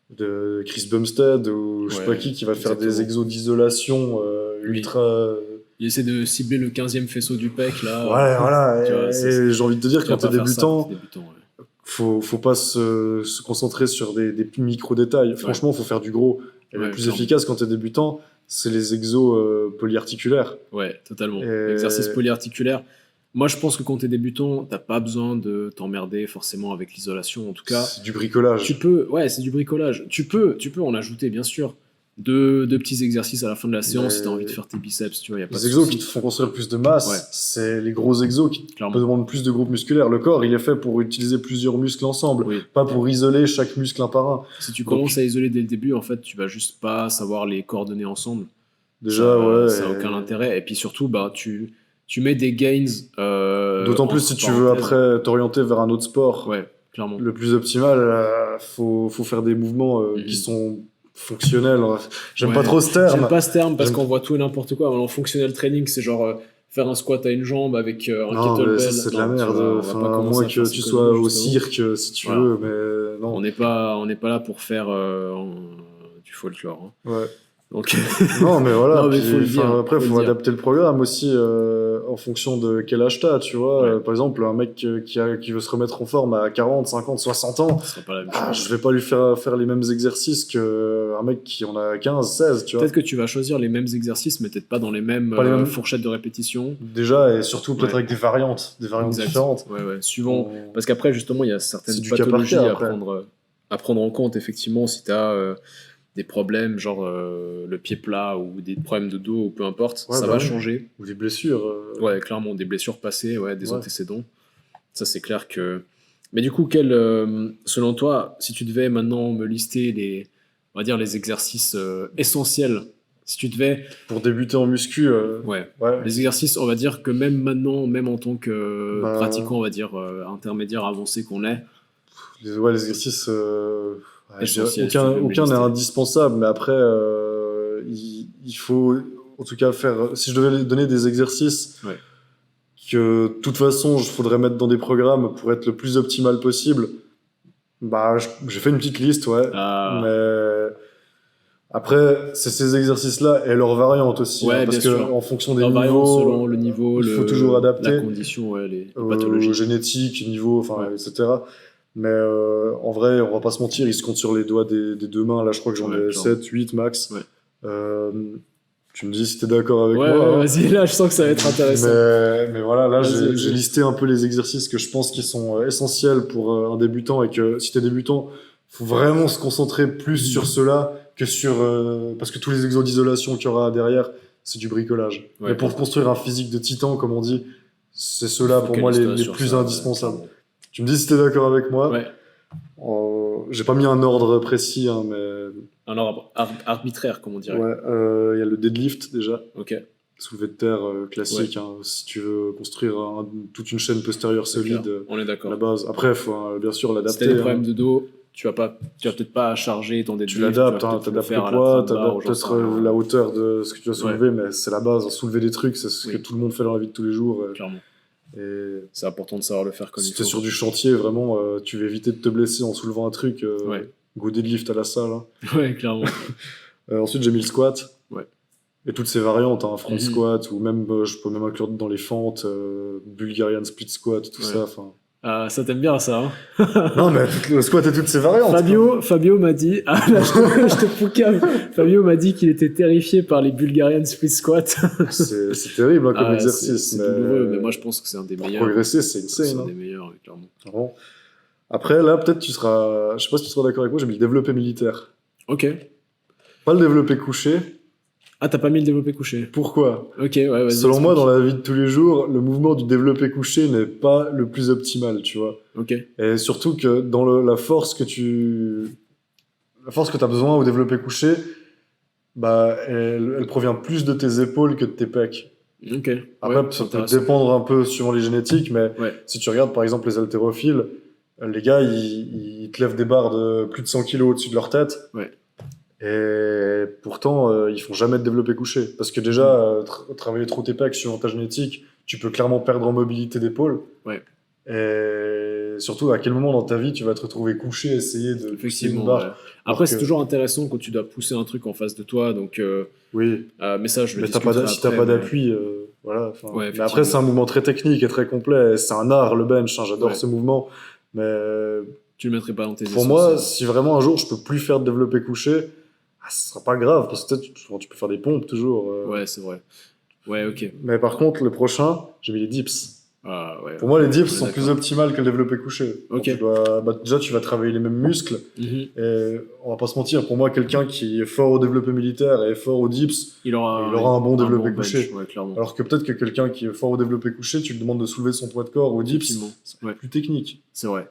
de Chris Bumstead ou je sais Ouais, pas qui va faire des exactement. exos d'isolation Oui. ultra. Il essaie de cibler le 15e faisceau du pec là. Ouais, voilà. tu vois, Et j'ai envie de te dire, Tu vas quand t'es pas faire ça quand débutant, t'es débutant, ouais. faut pas se concentrer sur des micro-détails. Franchement, faut faire du gros. Et le Ouais, plus clairement. efficace quand t'es débutant, c'est les exos polyarticulaires. Ouais, totalement. Et- Exercice polyarticulaire. Moi, je pense que quand t'es débutant, t'as pas besoin de t'emmerder forcément avec l'isolation. En tout cas, C'est du bricolage. ouais, c'est du bricolage. Tu peux en ajouter, bien sûr, deux petits exercices à la fin de la séance si t'as envie de faire tes biceps, tu vois, y a pas Les de exos souci. qui te font construire plus de masse, Ouais. c'est les gros exos qui te Clairement. demandent plus de groupes musculaires. Le corps, il est fait pour utiliser plusieurs muscles ensemble, Oui. pas pour isoler chaque muscle un par un. Si tu Donc- commences à isoler dès le début, en fait, tu vas juste pas savoir les coordonner ensemble. Déjà, ouais. Ça a aucun intérêt. Et puis surtout, bah, tu mets des gains. D'autant plus entre si tu veux parenthèses. après t'orienter vers un autre sport. Ouais, clairement. Le plus optimal, faut faire des mouvements qui sont fonctionnels. J'aime Ouais. pas trop ce terme. J'aime pas ce terme parce J'aime- qu'on voit tout et n'importe quoi. Alors, functional training, c'est genre faire un squat à une jambe avec un Non, mais kettlebell. ça, c'est de la Non, tu merde. vois, on va Enfin, pas à commencer moins à faire que ces tu sois conneries, au justement. cirque, si tu Voilà. veux, mais non. On n'est pas là pour faire du folklore. Hein. Ouais. Donc, Non, mais voilà. Non, mais puis, faut le dire, après, faut faut le dire. adapter le programme aussi en fonction de quel âge t'as, tu vois. Ouais. Par exemple, un mec qui veut se remettre en forme à 40, 50, 60 ans, ce sera pas la même ah, chose. je vais pas lui faire les mêmes exercices qu'un mec qui en a 15, 16, tu vois. Peut-être que tu vas choisir les mêmes exercices, mais peut-être pas dans les mêmes, Pas les mêmes. fourchettes de répétition. Déjà, et surtout peut-être Ouais. avec des variantes Exact. différentes. Ouais, suivant. On- Parce qu'après, justement, il y a certaines C'est du cas par pathologies cas, à après. prendre en compte, effectivement, si tu as des problèmes, genre le pied plat ou des problèmes de dos ou peu importe, Ouais, ça bah va ouais. changer. Ou des blessures. Ouais, clairement, des blessures passées, des Ouais. antécédents. Ça, c'est clair que. Mais du coup, selon toi, si tu devais maintenant me lister on va dire, les exercices essentiels, si tu devais. Pour débuter en muscu, Ouais. ouais. Les exercices, on va dire que même maintenant, même en tant que Bah, pratiquant, on va dire, intermédiaire avancé qu'on est, Les exercices, je dirais Essentiels, si tu veux me aucun n'est lister. indispensable, mais après, il faut en tout cas faire. Si je devais donner des exercices Ouais. que de toute façon, il faudrait mettre dans des programmes pour être le plus optimal possible, Bah, j'ai fait une petite liste, ouais. Ah, Mais après, c'est ces exercices-là et leurs variantes aussi, hein, ouais, parce bien que sûr. en fonction des Leur variante selon niveaux, le niveau, il faut toujours la adapter, condition, ouais, les pathologies. génétique, niveau, enfin, Ouais, etc. Mais en vrai, on va pas se mentir, ils se comptent sur les doigts des deux mains. Là, je crois que j'en ouais, ai clairement. 7, 8 max. Ouais. Euh, Tu me dis si t'es d'accord avec Ouais, moi, ouais, hein. vas-y, là, je sens que ça va être intéressant. Mais voilà, là, Vas-y, j'ai vas-y. listé un peu les exercices que je pense qui sont essentiels pour un débutant et que si t'es débutant, faut vraiment se concentrer plus sur cela que sur... parce que tous les exos d'isolation qu'il y aura derrière, c'est du bricolage. Mais Ouais, pour construire un physique de titan, comme on dit, c'est ceux-là pour moi focalise-toi les sur plus ça, ouais, indispensables. clairement. Tu me dis si t'es d'accord avec moi. Ouais, J'ai pas mis un ordre précis, hein, mais un ordre arbitraire, comme on dirait. ouais, il y a le deadlift déjà. Ok, Soulevé de terre classique, hein, si tu veux construire toute une chaîne postérieure c'est clair. solide On est à d'accord. la base. Après, il faut bien sûr Si t'as l'adapter. des Hein. problèmes de dos, tu vas peut-être pas charger ton Tu deadlift, l'adaptes, tu vas hein, peut-être le t'adaptes le faire à la poids, trappe barre ou t'adaptes j'en sais peut-être rien. la hauteur de ce que tu vas Ouais, soulever, mais c'est la base. Hein. Soulever des trucs, c'est ce que oui, tout le monde fait dans la vie de tous les jours. clairement. Et C'est important de savoir le faire comme il si t'es faut. sur du chantier, vraiment, tu veux éviter de te blesser en soulevant un truc. Ouais, Go deadlift à la salle. Hein. ouais, clairement. Ensuite, j'ai mis le squat. Ouais. Et toutes ces variantes, hein, front Mhm. squat, ou même, je peux même inclure dans les fentes, Bulgarian split squat, tout Ouais. ça. Enfin. Ah, ça t'aime bien ça, hein. Non, mais le squat et toutes ces variantes. Fabio m'a dit, ah là je te poucave. Fabio m'a dit qu'il était terrifié par les Bulgarian split squat. C'est terrible hein, comme Ah, exercice. c'est douloureux, mais moi je pense que c'est un des pour meilleurs. progresser, c'est C'est insane. un Hein. des meilleurs, oui, clairement. Vraiment. Après, là, peut-être tu seras. Je sais pas si tu seras d'accord avec moi, j'ai mis le développé militaire. Ok. Pas le développé couché. Ah, t'as pas mis le développé couché. Pourquoi? Ok, ouais, vas-y. Selon moi, explique. dans la vie de tous les jours, le mouvement du développé couché n'est pas le plus optimal, tu vois. Ok. Et surtout que dans la force que t'as besoin au développé couché, bah, elle provient plus de tes épaules que de tes pecs. Ok. Après, Ouais, ça peut intéressant. dépendre un peu suivant les génétiques, mais Ouais. si tu regardes par exemple les haltérophiles, les gars, ils te lèvent des barres de plus de 100 kilos au-dessus de leur tête. Ouais. Et pourtant, ils font jamais de développé couché. Parce que déjà, travailler trop tes pecs suivant ta génétique, tu peux clairement perdre en mobilité d'épaule. Ouais. Et surtout, à quel moment dans ta vie tu vas te retrouver couché, essayer de pousser une Effectivement. barre. Ouais. Après, c'est que- toujours intéressant quand tu dois pousser un truc en face de toi. Donc, Oui, mais ça, je le mais discuterai si t'as après, pas mais- d'appui, voilà. Enfin, Ouais, mais après, c'est un mouvement très technique et très complet. C'est un art, le bench. Hein, j'adore Ouais. ce mouvement. Mais Tu le mettrais pas dans tes pour moi, essentiels. si vraiment un jour je peux plus faire de développé couché, ce sera pas grave parce que tu peux faire des pompes toujours. Ouais, c'est vrai. Ouais, ok. Mais par contre, le prochain, j'ai mis les dips. Ah, ouais. Pour moi, les dips On est sont plus d'accord. optimales que le développé couché. Ok. Déjà, tu vas travailler les mêmes muscles. Mhm. Et on va pas se mentir, pour moi, quelqu'un qui est fort au développé militaire et fort au dips, Il aura un bon développé bench, couché. ouais, clairement. Alors que peut-être que quelqu'un qui est fort au développé couché, tu lui demandes de soulever son poids de corps au dips, Effectivement. c'est Ouais. plus technique. C'est vrai.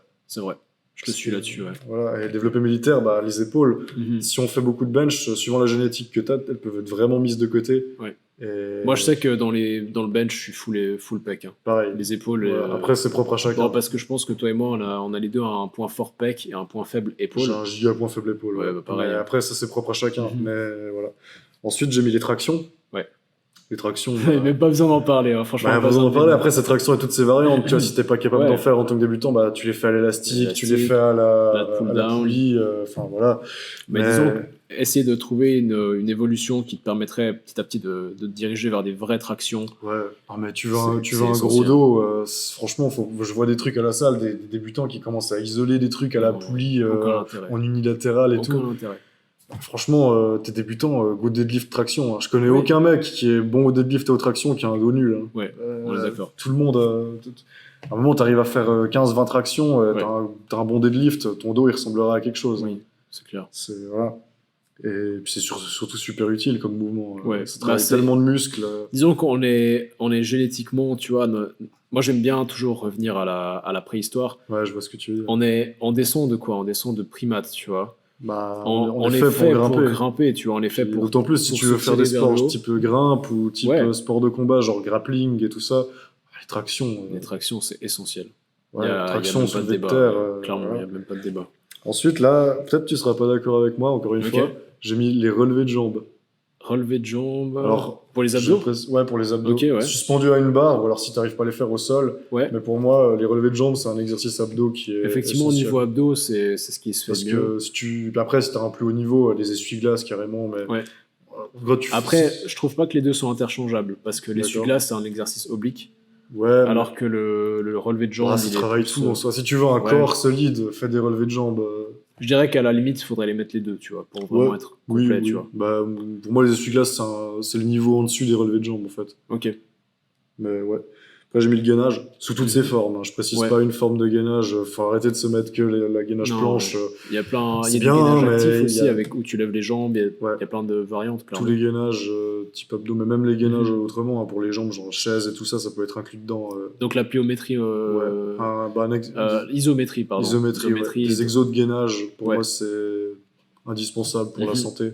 Je te suis là-dessus, ouais. Voilà. Et développé militaire, bah, les épaules, Mhm. si on fait beaucoup de bench, suivant la génétique que tu as, elles peuvent être vraiment mises de côté. Ouais. Et Moi, je sais que dans le bench, je suis full pec. Hein. pareil. Les épaules. Voilà. Après, c'est propre à chacun. Bon, parce que je pense que toi et moi, on a les deux un point fort pec et un point faible épaule. J'ai un giga point faible épaule. Ouais, bah, pareil. Mais après, ça, c'est propre à chacun. Mhm. Mais voilà. Ensuite, j'ai mis les tractions. Ouais. Les tractions. Il n'y a même pas besoin d'en parler, hein. Franchement. Bah, pas pas besoin d'en de- parler. Après, ces tractions et toutes ces variantes, tu vois, si t'es pas capable Ouais. d'en faire en tant que débutant, bah, tu les fais à l'élastique, tu les Élastique, fais à la la pull-down. poulie, enfin, voilà. Mais disons, essayer de trouver une évolution qui te permettrait petit à petit de te diriger vers des vraies tractions. Ouais. Ah, mais tu veux un C'est gros essentiel. dos, franchement, je vois des trucs à la salle, des débutants qui commencent à isoler des trucs à la Non, poulie, aucun intérêt. en unilatéral et Aucun tout. intérêt. Franchement, t'es débutant, go deadlift traction. Hein. Je connais Oui. aucun mec qui est bon au deadlift et aux tractions qui a un dos nul. Hein. Ouais, on est d'accord. Tout le monde. À un moment, t'arrives à faire 15-20 tractions, Ouais. t'as un bon deadlift, ton dos il ressemblera à quelque chose. Oui, c'est clair. Voilà. Et puis c'est surtout super utile comme mouvement. Ouais. Ça travaille Bah, tellement de muscles. Disons qu'on est génétiquement, tu vois. Moi, j'aime bien toujours revenir à la préhistoire. Ouais, je vois ce que tu veux dire. On descend de quoi? On descend de primates, tu vois. Bah, On est fait pour grimper, tu vois. On est fait pour. D'autant plus si pour tu veux se faire des tirer vers sports le haut. type grimpe ou type Ouais. sport de combat, genre grappling et tout ça. Les tractions. Les tractions, c'est essentiel. Ouais, Il y a traction, même pas de soulevé de débat. terre. Clairement, il voilà. n'y a même pas de débat. Ensuite, là, peut-être tu seras pas d'accord avec moi, encore une Ok. fois, j'ai mis les relevés de jambes. Relevé de jambes. Alors, Pour les abdos. Ouais, pour les abdos. Ok, ouais. Suspendu à une barre, ou alors si tu n'arrives pas à les faire au sol. Ouais. Mais pour moi, les relevés de jambes, c'est un exercice abdos qui est Effectivement, au essentiel. niveau abdos, c'est ce qui se fait Parce mieux. que après, si tu as un plus haut niveau, les essuie-glaces carrément. Mais Ouais. Quand Après, je trouve pas que les deux sont interchangeables parce que D'accord. l'essuie-glace, c'est un exercice oblique. Ouais, Alors que le relevé de jambes, ça il est travaille plus, tout en soi. Si tu veux un ouais. corps solide, fais des relevés de jambes. Je dirais qu'à la limite, il faudrait les mettre les deux, tu vois, pour vraiment être complet, tu vois. Bah, pour moi, les essuie-glaces, c'est le niveau en dessus des relevés de jambes, en fait. Ok. Mais ouais. Après, j'ai mis le gainage sous toutes ses formes. Hein. Je précise pas une forme de gainage. Faut arrêter de se mettre que la gainage planche. Il y a plein. Il y a C'est des bien, gainages mais actifs il y aussi a- avec où tu lèves les jambes. Il y a plein de variantes, Tous clairement. les gainages type abdos, mais même les gainages autrement, hein, pour les jambes, genre chaise et tout ça, ça peut être inclus dedans. Donc la pliométrie. Isométrie, pardon. Isométrie, ouais. Des exos de gainage, pour moi, c'est indispensable pour la Mhm. santé.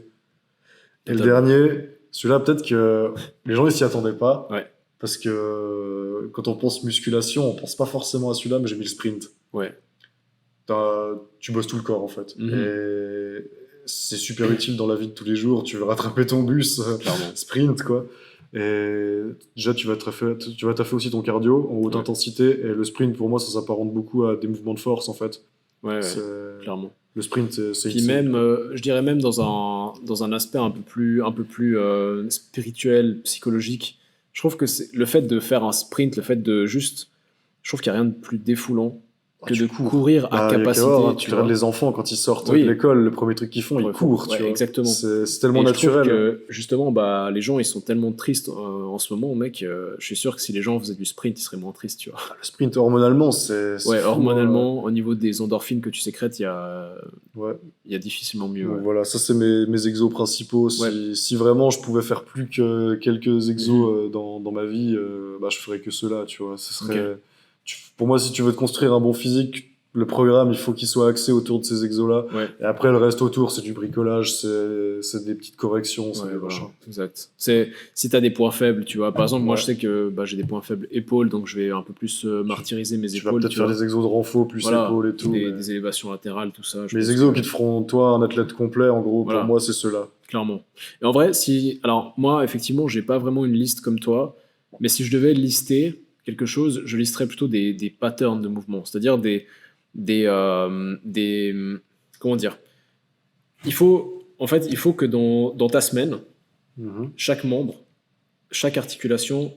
Et le Totalement. dernier, celui-là, peut-être que les gens, ils s'y attendaient pas. Ouais. Parce que quand on pense musculation, on pense pas forcément à celui-là, mais j'ai mis le sprint. Ouais. Tu bosses tout le corps, en fait. Mhm. Et c'est super utile dans la vie de tous les jours. Tu veux rattraper ton bus, Clairement. sprint, quoi. Et déjà, tu vas taffer aussi ton cardio en haute intensité. Et le sprint, pour moi, ça s'apparente beaucoup à des mouvements de force, en fait. Ouais, C'est- clairement. Le sprint, c'est Puis même, je dirais même dans un aspect un peu plus spirituel, psychologique, je trouve que c'est le fait de faire un sprint, le fait de juste, je trouve qu'il n'y a rien de plus défoulant que tu de cours. courir à capacité. Tu regardes les enfants quand ils sortent de Oui. l'école, le premier truc qu'ils font, ils courent. Ouais, Tu vois. exactement. C'est tellement Et je trouve naturel. que justement, les gens ils sont tellement tristes en ce moment, mec. Je suis sûr que si les gens faisaient du sprint, ils seraient moins tristes, tu vois. Le sprint hormonalement, c'est Ouais, fou, hormonalement, au niveau des endorphines que tu sécrètes, il y a difficilement mieux. Donc Ouais. voilà, ça c'est mes exos principaux. Si vraiment je pouvais faire plus que quelques exos dans ma vie, je ferais que ceux-là, tu vois. Ce serait, pour moi, si tu veux te construire un bon physique, le programme, il faut qu'il soit axé autour de ces exos-là. Ouais. Et après, le reste autour, c'est du bricolage, c'est des petites corrections, c'est des machins. Exact. Si tu as des points faibles, tu vois. Par exemple, moi, je sais que j'ai des points faibles épaules, donc je vais un peu plus martyriser mes Tu épaules. vas peut-être faire des exos de renfort plus épaules et tout. Des élévations latérales, tout ça. Mais les exos qui te feront, toi, un athlète complet, en gros, pour moi, c'est ceux-là. Clairement. Et en vrai, alors moi, effectivement, j'ai pas vraiment une liste comme toi, mais si je devais lister quelque chose, je listerais plutôt des patterns de mouvement, c'est-à-dire des comment dire. Il faut que dans ta semaine, chaque membre, chaque articulation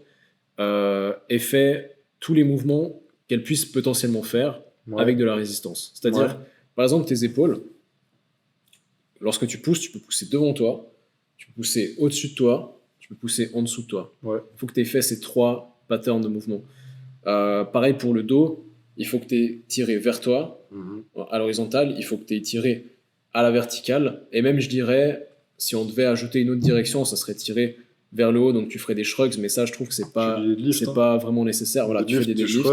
ait fait tous les mouvements qu'elle puisse potentiellement faire avec de la résistance. C'est-à-dire, par exemple, tes épaules, lorsque tu pousses, tu peux pousser devant toi, tu peux pousser au-dessus de toi, tu peux pousser en dessous de toi. Il faut que tu aies fait ces 3 patterns de mouvement. Pareil pour le dos, il faut que tu aies tiré vers toi, à l'horizontale, il faut que tu aies tiré à la verticale, et même je dirais, si on devait ajouter une autre direction, ça serait tiré vers le haut, donc tu ferais des shrugs, mais ça je trouve que c'est pas vraiment nécessaire. Voilà, tu fais des deadlifts,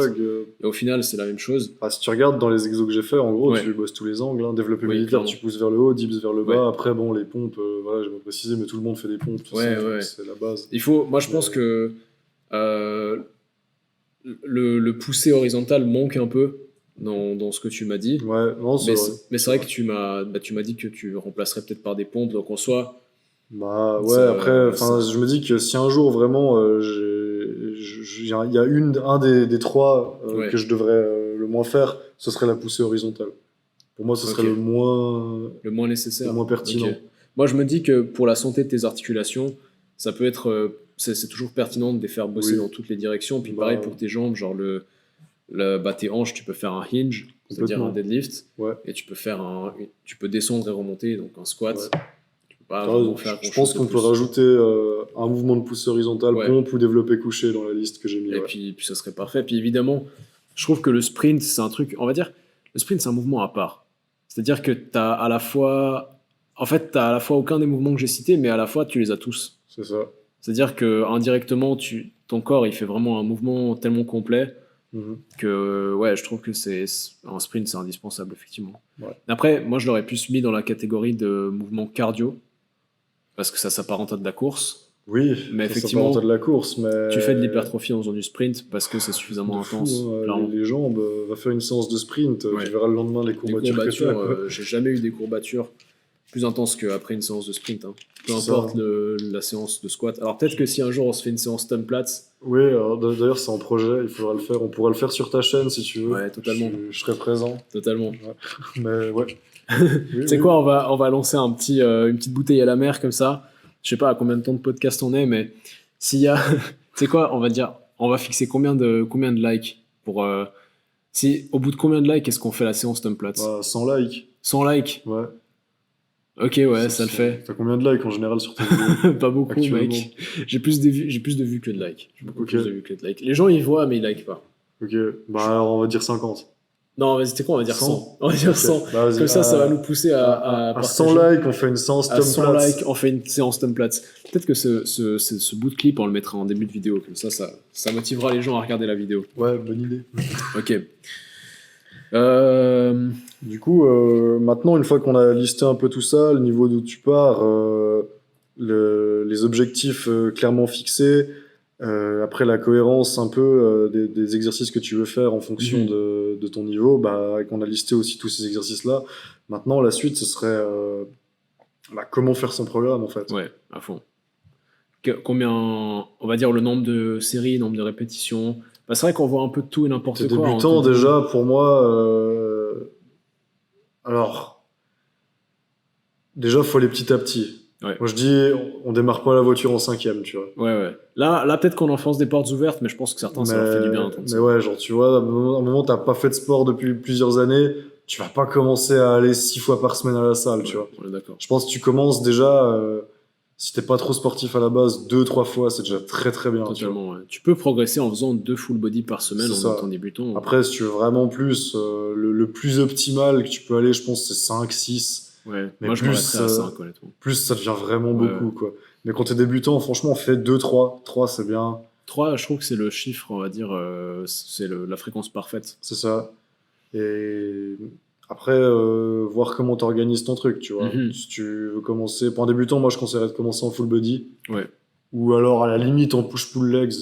et au final c'est la même chose. Si tu regardes dans les exos que j'ai fait, en gros tu bosses tous les angles, développé militaire, tu pousses vers le haut, dips vers le bas, après bon les pompes, je vais pas préciser, mais tout le monde fait des pompes, c'est la base. Moi je pense que le pousser horizontal manque un peu dans ce que tu m'as dit. Mais c'est vrai que tu m'as dit que tu remplacerais peut-être par des pompes, donc en soi. Après, je me dis que si un jour vraiment il y a un des 3 que je devrais le moins faire, ce serait la poussée horizontale. Pour moi, ce serait le moins nécessaire, le moins pertinent. Moi, je me dis que pour la santé de tes articulations, ça peut être, c'est toujours pertinent de les faire bosser dans toutes les directions. Puis pareil pour tes jambes, genre tes hanches, tu peux faire un hinge, c'est-à-dire un deadlift, et tu peux descendre et remonter, donc un squat. Je pense qu'on peut rajouter un mouvement de poussée horizontale, pompe ou développé couché dans la liste que j'ai mis. Et puis ça serait parfait. Puis évidemment, je trouve que le sprint, c'est un truc, on va dire, le sprint, c'est un mouvement à part. C'est-à-dire que t'as à la fois aucun des mouvements que j'ai cités, mais à la fois tu les as tous. C'est ça. C'est-à-dire que indirectement, ton corps, il fait vraiment un mouvement tellement complet que je trouve que un sprint, c'est indispensable, effectivement. Après, moi, je l'aurais plus mis dans la catégorie de mouvement cardio, parce que ça s'apparente à de la course. Oui, mais effectivement, de la course, mais tu fais de l'hypertrophie en faisant du sprint parce que c'est suffisamment intense. Les jambes, va faire une séance de sprint, tu verras le lendemain les courbatures que tu as. J'ai jamais eu des courbatures. plus intense qu'après une séance de sprint. Hein. Peu C'est importe la séance de squat. Alors peut-être que si un jour on se fait une séance Tumplats, Oui, alors, d'ailleurs, c'est en projet, il faudra le faire. On pourra le faire sur ta chaîne si tu veux. ouais, totalement. Je serai présent. Totalement. Ouais. Mais ouais. Tu sais quoi, on va lancer une petite bouteille à la mer comme ça. Je sais pas à combien de temps de podcast on est, mais s'il y a, tu sais quoi, on va fixer combien de likes pour, si au bout de combien de likes est-ce qu'on fait la séance Tumplats? 100 likes. 100 likes. Ouais. Ok, ouais, ça le fait. T'as combien de likes en général sur tes vidéos? Pas beaucoup, mec. J'ai plus de vues que de likes. J'ai beaucoup plus de vues que de likes. Les gens ils voient, mais ils likent pas. Ok, bah alors on va dire 50. Non, vas-y, c'était quoi? On va dire 100. 100. On va dire 100. Bah, Comme ça va nous pousser à 100 partager. likes, on fait une séance À 100 Tumplats. likes, on fait une séance Tumplats. Peut-être que ce bout de clip, on le mettra en début de vidéo. Comme ça motivera les gens à regarder la vidéo. Ouais, bonne idée. Ok. Du coup, maintenant, une fois qu'on a listé un peu tout ça, le niveau d'où tu pars, les objectifs clairement fixés, après la cohérence un peu des exercices que tu veux faire en fonction de ton niveau, bah, et qu'on a listé aussi tous ces exercices-là, maintenant, la suite, ce serait comment faire son programme, en fait. Ouais, à fond. Combien, on va dire le nombre de séries, nombre de répétitions. Bah, c'est vrai qu'on voit un peu de tout et n'importe T'es quoi. débutant, déjà, pour moi, alors, déjà, faut aller petit à petit. Ouais. Moi, je dis, on démarre pas la voiture en 5e, tu vois. Ouais. Là peut-être qu'on enfonce des portes ouvertes, mais je pense que certains, ça leur fait du bien. Mais ouais, genre, tu vois, à un moment, t'as pas fait de sport depuis plusieurs années, tu vas pas commencer à aller 6 fois par semaine à la salle, tu vois. On est d'accord. Je pense que tu commences déjà, si t'es pas trop sportif à la base, 2-3 fois, c'est déjà très très bien. Totalement, ouais. Tu peux progresser en faisant 2 full body par semaine en étant débutant. Après, si tu veux vraiment plus, le plus optimal que tu peux aller, je pense, c'est 5-6. Ouais, mais moi je m'arrêterais à 5, honnêtement. Plus ça devient vraiment beaucoup, quoi. Mais quand t'es débutant, franchement, on fait 2-3. 3, c'est bien. 3, je trouve que c'est le chiffre, on va dire, c'est la fréquence parfaite. C'est ça. Et après, voir comment t'organises ton truc, tu vois. Si tu veux commencer... Pour un débutant, moi, je conseillerais de commencer en full body. Ouais. Ou alors, à la limite, en push-pull legs.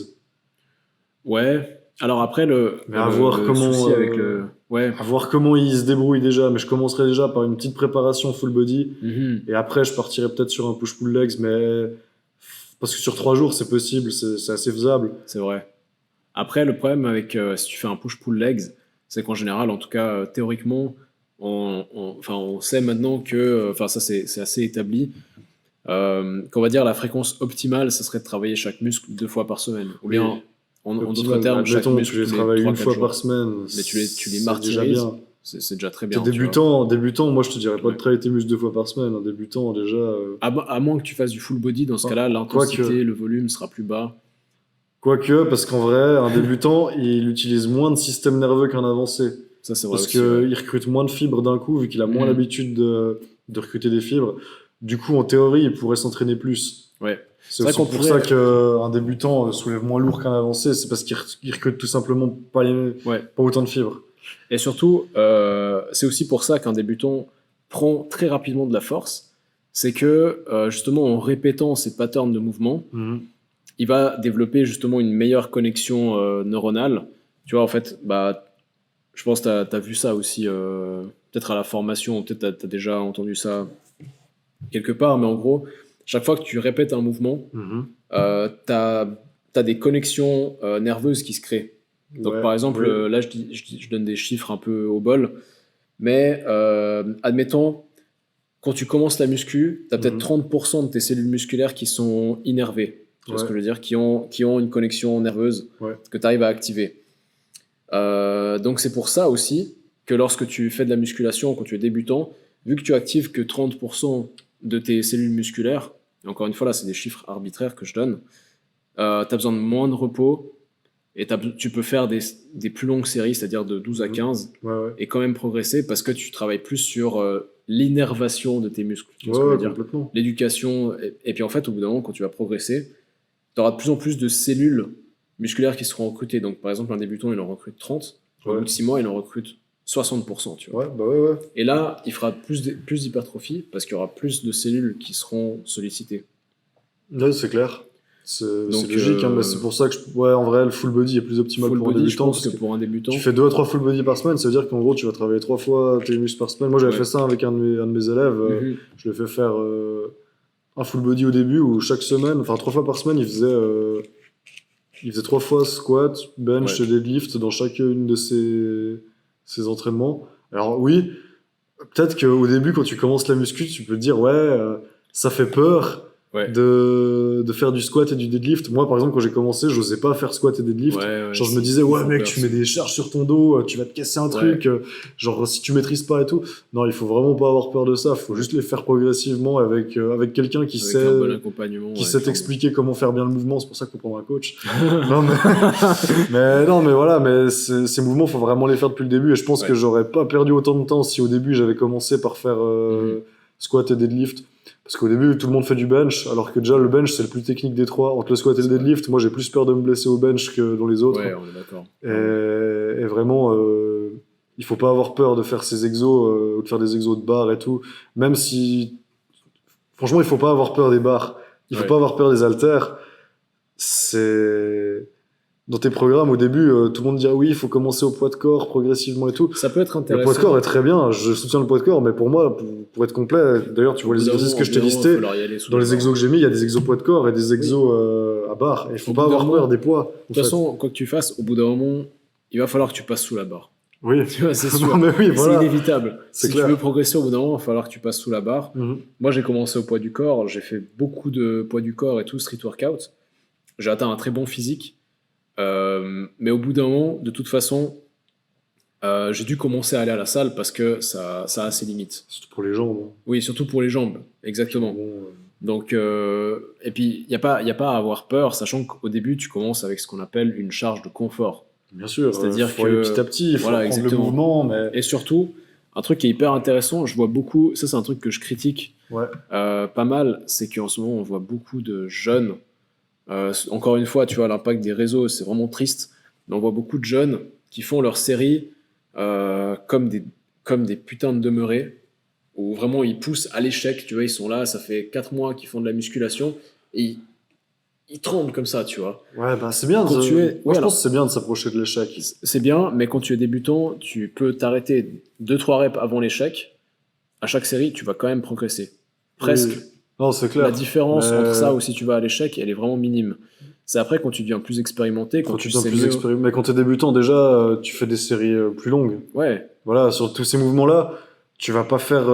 Ouais. Alors après, à voir comment... souci avec le... Ouais. À voir comment il se débrouille déjà. Mais je commencerai déjà par une petite préparation full body. Et après, je partirai peut-être sur un push-pull legs, mais... Parce que sur 3 jours, c'est possible, c'est assez faisable. C'est vrai. Après, le problème avec si tu fais un push-pull legs, c'est qu'en général, en tout cas théoriquement, on sait maintenant que, ça c'est assez établi, qu'on va dire la fréquence optimale, ce serait de travailler chaque muscle 2 fois par semaine. Ou bien, en d'autres termes, chaque muscle tu les travailles 1 fois par semaine. Mais tu les martyrises. C'est déjà très bien. T'es débutant, moi je te dirais pas de travailler tes muscles 2 fois par semaine. Un débutant, déjà. À moins que tu fasses du full body, dans ce cas-là, l'intensité, le volume sera plus bas. Quoique, parce qu'en vrai, un débutant, il utilise moins de système nerveux qu'un avancé. Ça, c'est vrai. Parce qu'il recrute moins de fibres d'un coup, vu qu'il a moins l'habitude de recruter des fibres. Du coup, en théorie, il pourrait s'entraîner plus. Ouais. C'est aussi pour ça qu'un débutant soulève moins lourd qu'un avancé. C'est parce qu'il recrute tout simplement pas autant de fibres. Et surtout, c'est aussi pour ça qu'un débutant prend très rapidement de la force. C'est que, justement, en répétant ces patterns de mouvement, il va développer justement une meilleure connexion neuronale. Tu vois, en fait, je pense que tu as vu ça aussi, peut-être à la formation, peut-être tu as déjà entendu ça quelque part, mais en gros, chaque fois que tu répètes un mouvement, tu as des connexions nerveuses qui se créent. Donc, par exemple, là, je donne des chiffres un peu au bol, mais admettons, quand tu commences la muscu, tu as peut-être 30% de tes cellules musculaires qui sont innervées. Tu vois ce que je veux dire, qui ont une connexion nerveuse que tu arrives à activer. Donc, c'est pour ça aussi que lorsque tu fais de la musculation, quand tu es débutant, vu que tu actives que 30% de tes cellules musculaires, et encore une fois, là, c'est des chiffres arbitraires que je donne, tu as besoin de moins de repos. Et tu peux faire des plus longues séries, c'est-à-dire de 12 à 15, et quand même progresser parce que tu travailles plus sur l'innervation de tes muscles. Tu vois ce que je veux dire ? L'éducation. Et puis en fait, au bout d'un moment, quand tu vas progresser, tu auras de plus en plus de cellules musculaires qui seront recrutées. Donc par exemple, un débutant, il en recrute 30. Au bout de 6 mois, il en recrute 60%. Tu vois. Et là, il fera plus d'hypertrophie parce qu'il y aura plus de cellules qui seront sollicitées. Ouais, c'est clair. C'est logique, hein, mais c'est pour ça que en vrai, le full body est plus optimal full pour un body, je débutant. pense que pour un débutant, Tu fais 2 à 3 full body par semaine, ça veut dire qu'en gros, tu vas travailler 3 fois tes muscles par semaine. Moi, j'avais fait ça avec un de mes élèves. Je lui ai fait faire un full body au début où chaque semaine, enfin 3 fois par semaine, il faisait 3 fois squat, bench et deadlift dans chacune de ses entraînements. Alors oui, peut-être qu'au début, quand tu commences la muscu, tu peux te dire, ça fait peur de faire du squat et du deadlift. Moi, par exemple, quand j'ai commencé, j'osais pas faire squat et deadlift. Genre, je me disais, mec, tu mets des charges sur ton dos, tu vas te casser un truc. Genre, si tu maîtrises pas et tout. Non, il faut vraiment pas avoir peur de ça. Faut juste les faire progressivement avec quelqu'un qui sait, un bon accompagnement, qui sait t'expliquer comment faire bien le mouvement. C'est pour ça qu'on prend un coach. mais voilà, mais ces mouvements, faut vraiment les faire depuis le début. Et je pense que j'aurais pas perdu autant de temps si au début j'avais commencé par faire squat et deadlift. Parce qu'au début, tout le monde fait du bench, alors que déjà, le bench, c'est le plus technique des trois. Entre le squat et le deadlift, moi, j'ai plus peur de me blesser au bench que dans les autres. Ouais, on est d'accord. Et vraiment, il faut pas avoir peur de faire ces exos, ou de faire des exos de barre et tout. Même si... Franchement, il faut pas avoir peur des barres. Il faut pas avoir peur des haltères. C'est... Dans tes programmes, au début, tout le monde dit oui, il faut commencer au poids de corps progressivement et tout. Ça peut être intéressant. Le poids de corps est très bien, je soutiens le poids de corps, mais pour moi, pour être complet, d'ailleurs, tu vois les exercices que je t'ai listés, dans les exos que j'ai mis, il y a des exos poids de corps et des exos à barre. Et il faut pas avoir peur des poids. De toute façon, quoi que tu fasses, au bout d'un moment, il va falloir que tu passes sous la barre. Oui, tu vois, c'est sûr. mais oui, voilà. C'est inévitable. C'est si clair. tu veux progresser au bout d'un moment, il va falloir que tu passes sous la barre. Moi, j'ai commencé au poids du corps, j'ai fait beaucoup de poids du corps et tout, street workout. J'ai atteint un très bon physique. Mais au bout d'un moment, de toute façon, j'ai dû commencer à aller à la salle parce que ça a ses limites. Surtout pour les jambes. Oui, surtout pour les jambes, exactement. Donc, et puis, il n'y a pas à avoir peur, sachant qu'au début, tu commences avec ce qu'on appelle une charge de confort. Bien sûr, c'est-à-dire faut aller petit à petit, il faut apprendre le mouvement. Mais... Et surtout, un truc qui est hyper intéressant, je vois beaucoup, ça c'est un truc que je critique pas mal, c'est qu'en ce moment, on voit beaucoup de jeunes. Encore une fois, tu vois, l'impact des réseaux, c'est vraiment triste. Mais on voit beaucoup de jeunes qui font leur série comme des putains de demeurés, où vraiment ils poussent à l'échec. Tu vois, ils sont là, ça fait 4 mois qu'ils font de la musculation et ils tremblent comme ça, tu vois. Ouais, bah c'est bien. Je pense que c'est bien de s'approcher de l'échec. C'est bien, mais quand tu es débutant, tu peux t'arrêter 2-3 reps avant l'échec. À chaque série, tu vas quand même progresser. Presque. Oui. Non, c'est clair. La différence entre ça ou si tu vas à l'échec, elle est vraiment minime. C'est après quand tu deviens plus expérimenté, quand tu sais mieux... Mais quand t'es débutant, déjà, tu fais des séries plus longues. Ouais. Voilà, sur tous ces mouvements-là, tu vas pas faire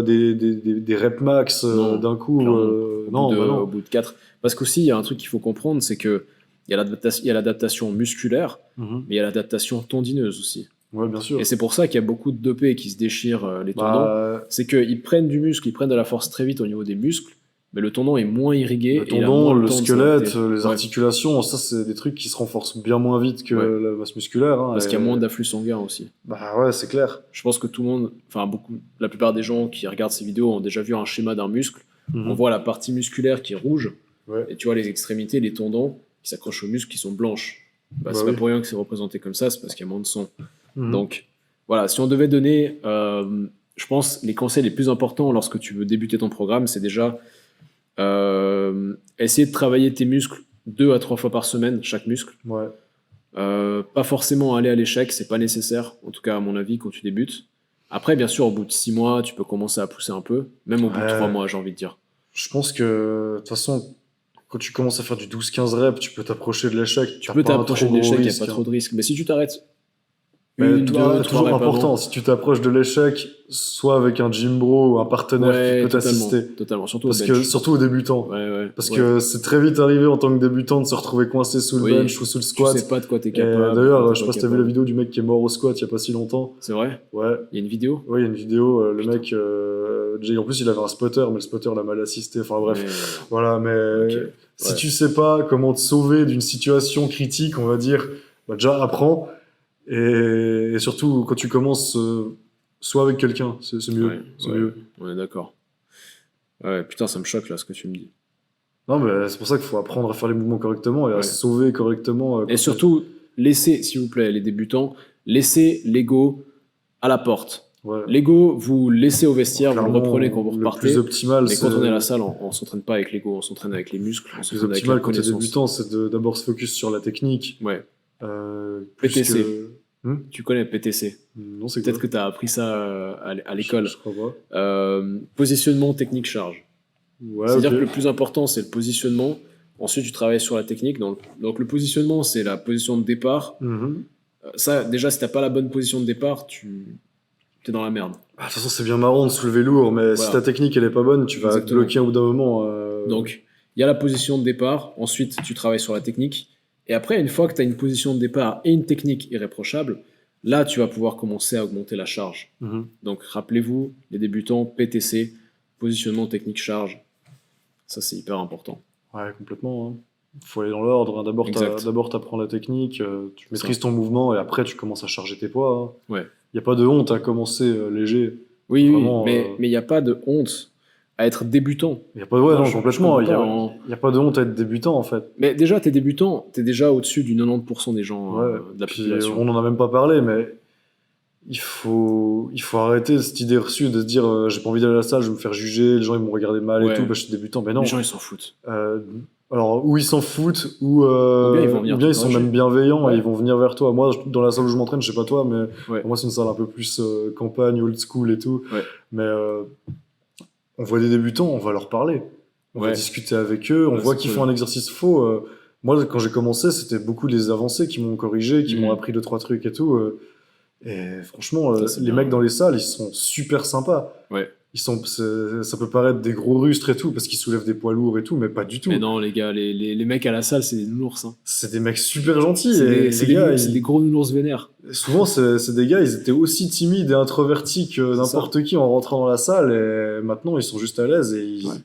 des reps max d'un coup. Au bout de 4. Parce qu'aussi, il y a un truc qu'il faut comprendre, c'est que il y a l'adaptation musculaire, mais il y a l'adaptation tendineuse aussi. Ouais, bien sûr. Et c'est pour ça qu'il y a beaucoup de dopés qui se déchirent les tendons. C'est qu'ils prennent du muscle, ils prennent de la force très vite au niveau des muscles, mais le tendon est moins irrigué. Le tendon, le squelette, les articulations, ça c'est des trucs qui se renforcent bien moins vite que la masse musculaire. Parce qu'il y a moins d'afflux sanguin aussi. Bah ouais, c'est clair. Je pense que tout le monde, la plupart des gens qui regardent ces vidéos ont déjà vu un schéma d'un muscle. On voit la partie musculaire qui est rouge, et tu vois les extrémités, les tendons qui s'accrochent aux muscles qui sont blanches. C'est pas pour rien que c'est représenté comme ça, c'est parce qu'il y a moins de sang. Donc voilà, si on devait donner, je pense, les conseils les plus importants lorsque tu veux débuter ton programme, c'est déjà essayer de travailler tes muscles 2 à 3 fois par semaine, chaque muscle. Pas forcément aller à l'échec, c'est pas nécessaire, en tout cas à mon avis, quand tu débutes. Après, bien sûr, au bout de 6 mois, tu peux commencer à pousser un peu, même au bout de 3 mois, j'ai envie de dire. Je pense que, de toute façon, quand tu commences à faire du 12-15 reps, tu peux t'approcher de l'échec. Tu peux t'approcher de l'échec, il n'y a pas trop de risques. Mais si tu t'arrêtes toujours important, si tu t'approches de l'échec, soit avec un gym bro ou un partenaire qui peut t'assister. Totalement, surtout aux débutants. Parce que c'est très vite arrivé en tant que débutant de se retrouver coincé sous le bench ou sous le squat. Tu sais pas de quoi t'es capable. D'ailleurs, je sais pas si t'as vu la vidéo du mec qui est mort au squat il y a pas si longtemps. C'est vrai ? Ouais. Il y a une vidéo ? Ouais, il y a une vidéo. Le mec, en plus, il avait un spotter, mais le spotter l'a mal assisté. Enfin bref. Voilà, mais si tu sais pas comment te sauver d'une situation critique, on va dire, déjà apprends. Et surtout, quand tu commences, soit avec quelqu'un, c'est mieux. Mieux. On est d'accord. Ouais, putain, ça me choque là ce que tu me dis. Non, mais c'est pour ça qu'il faut apprendre à faire les mouvements correctement et à se sauver correctement. Et surtout, laissez, s'il vous plaît, les débutants, laissez l'ego à la porte. Ouais. L'ego, vous le laissez au vestiaire, vous le Clairement, reprenez quand vous le repartez. plus optimal, Mais quand c'est... on est à la salle, on s'entraîne pas avec l'ego, on s'entraîne avec les muscles, on Le plus s'entraîne avec la optimal quand t'es connaissance. débutant, c'est d'abord se focus sur la technique. Ouais. Plus PTC. que... Tu connais PTC. Non, c'est Peut-être quoi? que tu as appris ça à l'école. Je crois pas. Positionnement, technique, charge. Ouais, C'est-à-dire ok. que le plus important, c'est le positionnement. Ensuite, tu travailles sur la technique. Donc le positionnement, c'est la position de départ. Mhm. Ça, déjà, si t'as pas la bonne position de départ, tu es dans la merde. Ah, de toute façon, c'est bien marrant de soulever lourd, mais si Voilà. ta technique elle est pas bonne, tu vas te Exactement. bloquer au bout d'un moment. Donc, il y a la position de départ. Ensuite, tu travailles sur la technique. Et après, une fois que tu as une position de départ et une technique irréprochable, là, tu vas pouvoir commencer à augmenter la charge. Mhm. Donc, rappelez-vous, les débutants, PTC, positionnement, technique, charge. Ça, c'est hyper important. Ouais, complètement. Hein. Faut aller dans l'ordre. Hein. Exact. D'abord, t'apprends la technique, tu C'est maîtrises ton mouvement et après, tu commences à charger tes poids. Hein. Ouais. Y a pas de honte à commencer léger. Oui, Vraiment, mais il n'y a pas de honte à être débutant. Y a pas ouais, Moi, non, je complètement. comprends Y a, pas, hein. y a pas de honte à être débutant en fait. Mais déjà, t'es débutant, t'es déjà au-dessus du 90% des gens Ouais. de la Puis, population. on en a même pas parlé, mais il faut arrêter cette idée reçue de se dire j'ai pas envie d'aller à la salle, je vais me faire juger, les gens ils vont me regarder mal Ouais. et tout, je suis débutant. Mais non. Les gens, ils s'en foutent. Alors, ou ils s'en foutent, ou bien ils vont venir ou bien ils sont t'encourager. même bienveillants Ouais. et ils vont venir vers toi. Moi, dans la salle où je m'entraîne, je sais pas toi, mais Ouais. pour moi, c'est une salle un peu plus campagne, old school et tout. Ouais. Mais on voit des débutants, on va leur parler. On va Ouais. discuter avec eux, on Ouais, voit c'est qu'ils cool. font un exercice faux. Moi, quand j'ai commencé, c'était beaucoup les avancés qui m'ont corrigé, qui Mhm. m'ont appris 2-3 trucs et tout. Et franchement, Ça, c'est les bien, mecs ouais. dans les salles, ils sont super sympas. Ouais. Ça peut paraître des gros rustres et tout, parce qu'ils soulèvent des poids lourds et tout, mais pas du tout. Mais non, les gars, les mecs à la salle, c'est des nounours. Hein. C'est des mecs super gentils. C'est et des, les c'est des gars, nou- c'est des gros nounours vénères. souvent, c'est des gars, ils étaient aussi timides et introvertis que n'importe qui en rentrant dans la salle. Et maintenant, ils sont juste à l'aise et Ouais.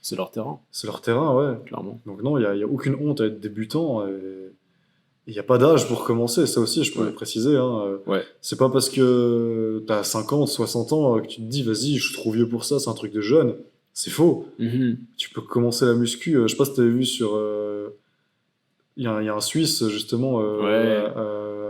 C'est leur terrain, c'est leur terrain, ouais. clairement. Donc non, il y a aucune honte à être débutant. Et il n'y a pas d'âge pour commencer. Ça aussi, je peux Ouais. le préciser. Hein. Ouais. C'est pas parce que t'as 50, 60 ans que tu te dis, vas-y, je suis trop vieux pour ça, c'est un truc de jeune. C'est faux. Mhm. Tu peux commencer la muscu. Je sais pas si t'avais vu sur. Il y a un Suisse, justement, Ouais.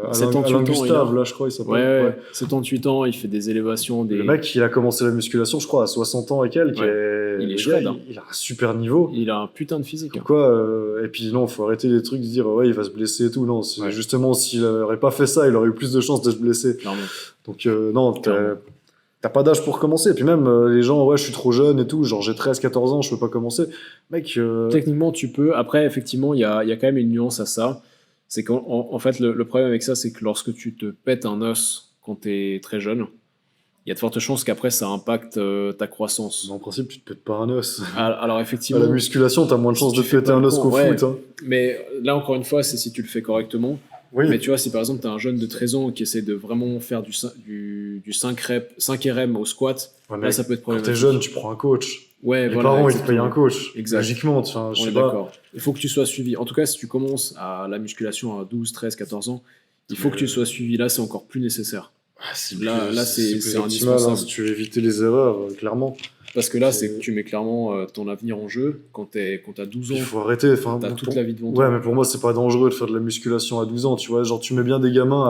Alain, 78 Alain ans, Gustave, il a. là, je crois, il s'appelle. Ouais, Ouais. 78 ans, il fait des élévations, Le mec, il a commencé la musculation, je crois, à 60 ans et quelques. Ouais. Et Il est le shred, gars, hein. il a un super niveau. Il a un putain de physique. Hein. Quoi, et puis non, faut arrêter les trucs de dire ouais, il va se blesser et tout. Non, Ouais. justement, s'il aurait pas fait ça, il aurait eu plus de chances de se blesser. Clairement. Donc, non, Clairement. t'as pas d'âge pour commencer. Et puis même, les gens, ouais, je suis trop jeune et tout, genre j'ai 13, 14 ans, je peux pas commencer. Mec, Techniquement, tu peux. Après, effectivement, il y a quand même une nuance à ça. C'est qu'en fait, le problème avec ça, c'est que lorsque tu te pètes un os quand t'es très jeune, il y a de fortes chances qu'après, ça impacte ta croissance. en principe, tu te pètes pas un os. Alors, À effectivement. la musculation, t'as moins de si chances tu de te fais péter pas un le os con, qu'au ouais. foot. Hein. Mais là, encore une fois, c'est si tu le fais correctement. Oui, Mais tu vois, si par exemple, tu as un jeune de 13 ans qui essaie de vraiment faire du 5 RM au squat, ouais, là, mec, ça peut être quand t'es problématique. jeune, tu prends un coach. Ouais, Les voilà, parents, ils te exactement. payent un coach. Exact. Logiquement, enfin, je On sais est pas. d'accord. Il faut que tu sois suivi. En tout cas, si tu commences à la musculation à 12, 13, 14 ans, il faut que tu sois suivi. Là, c'est encore plus nécessaire. Ah, c'est Là- là, c'est plus optimal, indispensable. hein, si tu veux éviter les erreurs, clairement. Parce que là, C'est- c'est que tu mets clairement ton avenir en jeu. Quand tu as 12 Il ans, faut arrêter. Enfin, tu as bon, toute la vie devant toi. ouais, mais pour moi, c'est pas dangereux de faire de la musculation à 12 ans, tu vois. Genre, tu mets bien des gamins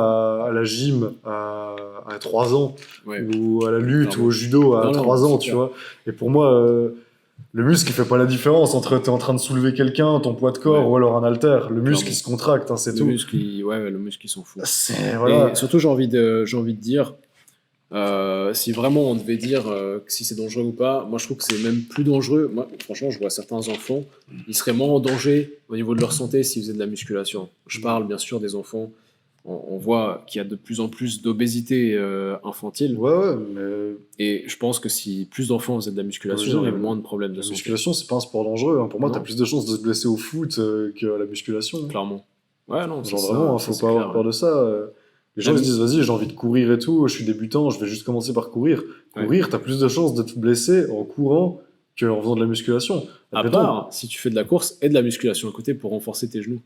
à la gym à 3 ans, Ouais. ou à la lutte, Clairement. ou au judo à Non, 3 ans, c'est tu clair. vois. Et pour moi, le muscle, il fait pas la différence entre t'es en train de soulever quelqu'un, ton poids de corps, Ouais. ou alors un haltère. Le muscle, Clairement. il se contracte, hein, c'est Le tout. muscle, le muscle, ils s'en fout. C'est, voilà. Et surtout, j'ai envie de dire, si vraiment on devait dire que si c'est dangereux ou pas, moi je trouve que c'est même plus dangereux. Moi, franchement, je vois certains enfants, ils seraient moins en danger au niveau de leur santé s'ils faisaient de la musculation. Je parle bien sûr des enfants. On voit qu'il y a de plus en plus d'obésité infantile. Ouais, mais Et je pense que si plus d'enfants faisaient de la musculation, Ouais, il y aurait mais moins de problèmes de la santé. musculation, c'est pas un sport dangereux. Hein. Pour moi, Non. t'as plus de chances de se blesser au foot qu'à la musculation. hein. Clairement. Ouais, non, Genre c'est vraiment, ça, faut c'est pas avoir clair, peur ouais. de ça. Les gens La ils se disent, vas-y, j'ai envie de courir et tout, je suis débutant, je vais juste commencer par courir. Ouais. Courir, t'as plus de chances de te blesser en courant qu'en faisant de la musculation. À Admettons, part si tu fais de la course et de la musculation à côté pour renforcer tes genoux.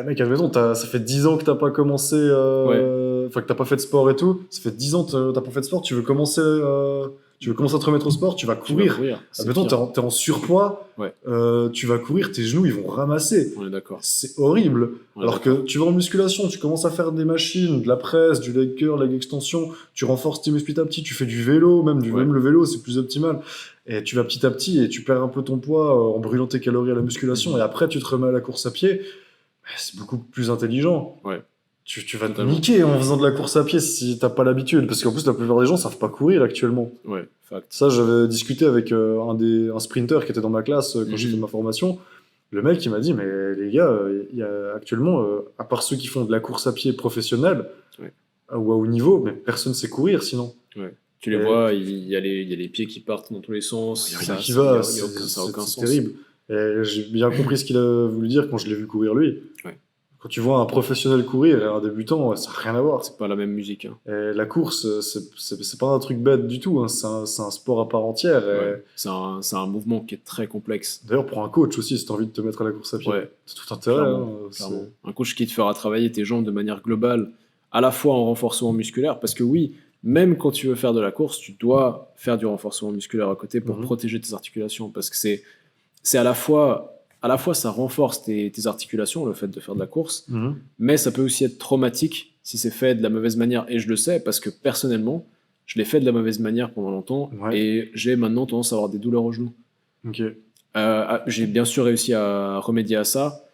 mec, admettons, ça fait 10 ans que t'as pas commencé, enfin que t'as pas fait de sport et tout, ça fait 10 ans que t'as pas fait de sport, tu veux commencer Tu veux commencer à te remettre au sport, tu vas Tu vas courir. courir. C'est Admettons, pire. t'es en surpoids, Ouais. tu vas courir, tes genoux, ils vont ramasser. On est d'accord. C'est horrible. On est Alors d'accord. que tu vas en musculation, tu commences à faire des machines, de la presse, du leg curl, leg extension, tu renforces tes muscles petit à petit, tu fais du vélo, même le vélo, c'est plus optimal. Et tu vas petit à petit et tu perds un peu ton poids en brûlant tes calories à la musculation. Et après, tu te remets à la course à pied. C'est beaucoup plus intelligent. Ouais. Tu vas te Totalement. niquer en faisant de la course à pied si t'as pas l'habitude. Parce qu'en plus, la plupart des gens savent pas courir actuellement. Ouais, fact. Ça, j'avais discuté avec un sprinter qui était dans ma classe quand j'ai fait ma formation. Le mec, il m'a dit, mais les gars, il y a actuellement, à part ceux qui font de la course à pied professionnelle ou à haut niveau, mais personne sait courir sinon. Ouais. Tu les vois, il y a les pieds qui partent dans tous les sens. Il y a rien qui va, ça n'a aucun sens. C'est terrible. Et j'ai bien compris ce qu'il a voulu dire quand je l'ai vu courir lui. Ouais. Quand tu vois un professionnel courir et un débutant, ça n'a rien à voir. C'est pas la même musique. Hein. Et la course, c'est pas un truc bête du tout. Hein. C'est un sport à part entière. Ouais. C'est un mouvement qui est très complexe. D'ailleurs, pour un coach aussi, si tu as envie de te mettre à la course à pied, c'est tout intérêt. Clairement. Un coach qui te fera travailler tes jambes de manière globale, à la fois en renforcement musculaire, parce que oui, même quand tu veux faire de la course, tu dois faire du renforcement musculaire à côté pour protéger tes articulations, parce que c'est à la fois ça renforce tes articulations, le fait de faire de la course, mais ça peut aussi être traumatique si c'est fait de la mauvaise manière. Et je le sais parce que personnellement, je l'ai fait de la mauvaise manière pendant longtemps et j'ai maintenant tendance à avoir des douleurs aux genoux. J'ai bien sûr réussi à remédier à ça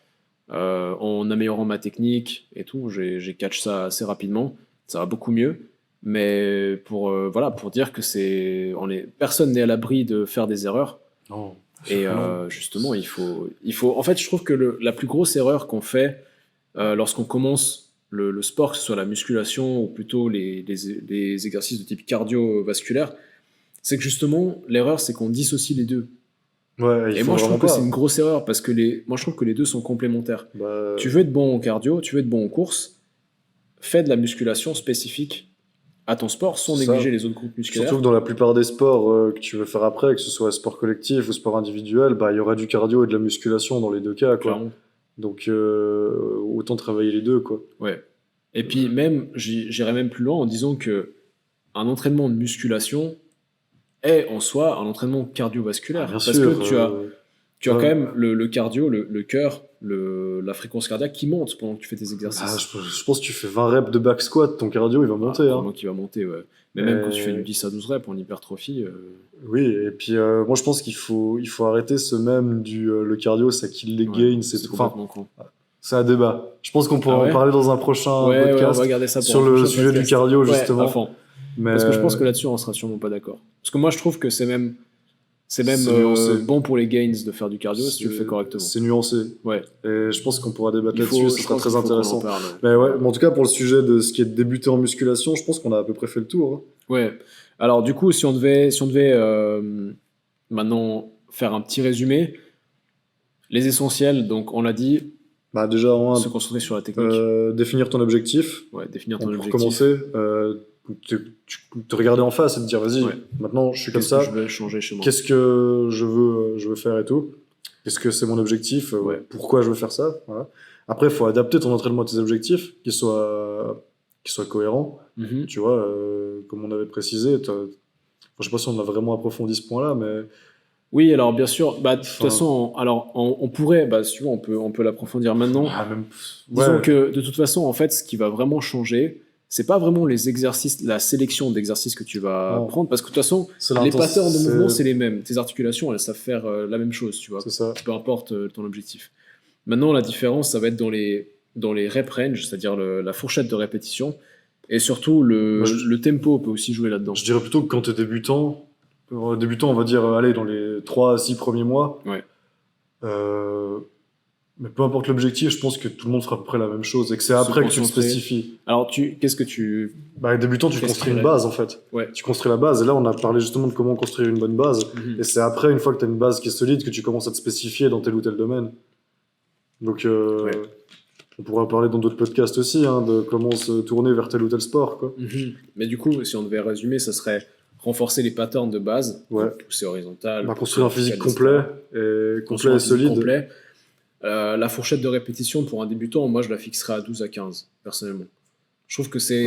en améliorant ma technique et tout. J'ai catch ça assez rapidement. Ça va beaucoup mieux. Mais pour dire que personne n'est à l'abri de faire des erreurs. Non. Et justement, il faut. En fait, je trouve que la plus grosse erreur qu'on fait lorsqu'on commence le sport, que ce soit la musculation ou plutôt les exercices de type cardiovasculaire, c'est que justement, l'erreur, c'est qu'on dissocie les deux. Ouais, et moi, je trouve que c'est une grosse erreur parce que moi, je trouve que les deux sont complémentaires. Tu veux être bon en cardio, tu veux être bon en course, fais de la musculation spécifique à ton sport sans négliger les autres groupes musculaires. Surtout que dans la plupart des sports que tu veux faire après, que ce soit sport collectif ou sport individuel, il y aura du cardio et de la musculation dans les deux cas, quoi. Clairement. Donc autant travailler les deux, quoi. Ouais. Et puis même, j'irais même plus loin en disant que un entraînement de musculation est en soi un entraînement cardiovasculaire. Parce que tu as quand même le cardio, le cœur, la fréquence cardiaque qui monte pendant que tu fais tes exercices. Je pense que tu fais 20 reps de back squat, ton cardio il va monter. Vraiment qu'il va monter, ouais. Mais même quand tu fais du 10 à 12 reps en hypertrophie. Oui, et puis moi je pense qu'il faut arrêter ce même le cardio, ça kill les gains, c'est tout. Complètement con. C'est un débat. Je pense qu'on pourra en parler dans un prochain podcast on va garder ça pour sur le sujet du cardio, justement. Parce que je pense que là-dessus, on sera sûrement pas d'accord. Parce que moi, je trouve que c'est même bon pour les gains de faire du cardio si tu le fais correctement. C'est nuancé. Ouais. Et je pense qu'on pourra débattre là-dessus, ce sera très intéressant. Mais en tout cas, pour le sujet de ce qui est débuté en musculation, je pense qu'on a à peu près fait le tour. Hein. Ouais. Alors, du coup, si on devait maintenant faire un petit résumé, les essentiels, donc on l'a dit, déjà, se concentrer sur la technique. Définir ton objectif. Ouais, définir ton objectif. Pour commencer, te regarder en face et te dire vas-y, maintenant je suis comme ça. Je vais changer chez moi. Qu'est-ce que je veux faire et tout. Qu'est-ce que c'est mon objectif. Pourquoi je veux faire ça. Voilà. Après, il faut adapter ton entraînement à tes objectifs, qu'ils soient cohérents. Tu vois, comme on avait précisé. Je sais pas si on a vraiment approfondi ce point-là, mais. Oui, alors bien sûr, de toute façon, on pourrait, si tu veux, on peut l'approfondir maintenant. Disons que de toute façon, en fait, ce qui va vraiment changer, c'est pas vraiment les exercices, la sélection d'exercices que tu vas prendre, parce que de toute façon, les patterns de mouvement, c'est les mêmes. Tes articulations, elles savent faire la même chose, tu vois. C'est ça. Peu importe ton objectif. Maintenant, la différence, ça va être dans les rep range, c'est-à-dire la fourchette de répétition, et surtout le tempo peut aussi jouer là-dedans. Je dirais plutôt que quand tu es débutant, on va dire, allez, dans les 3 à 6 premiers mois. Ouais. Mais peu importe l'objectif, je pense que tout le monde fera à peu près la même chose et que c'est après que tu le spécifies. Alors, qu'est-ce que tu... Débutant, tu construis une base, en fait. Ouais. Tu construis la base. Et là, on a parlé justement de comment construire une bonne base. Et c'est après, une fois que tu as une base qui est solide, que tu commences à te spécifier dans tel ou tel domaine. Donc, on pourra parler dans d'autres podcasts aussi, de comment se tourner vers tel ou tel sport, quoi. Mais du coup, si on devait résumer, ça serait renforcer les patterns de base, pousser horizontal, construire un physique complet et solide. Complet. La fourchette de répétition pour un débutant, moi je la fixerais à 12 à 15, personnellement. Je trouve que c'est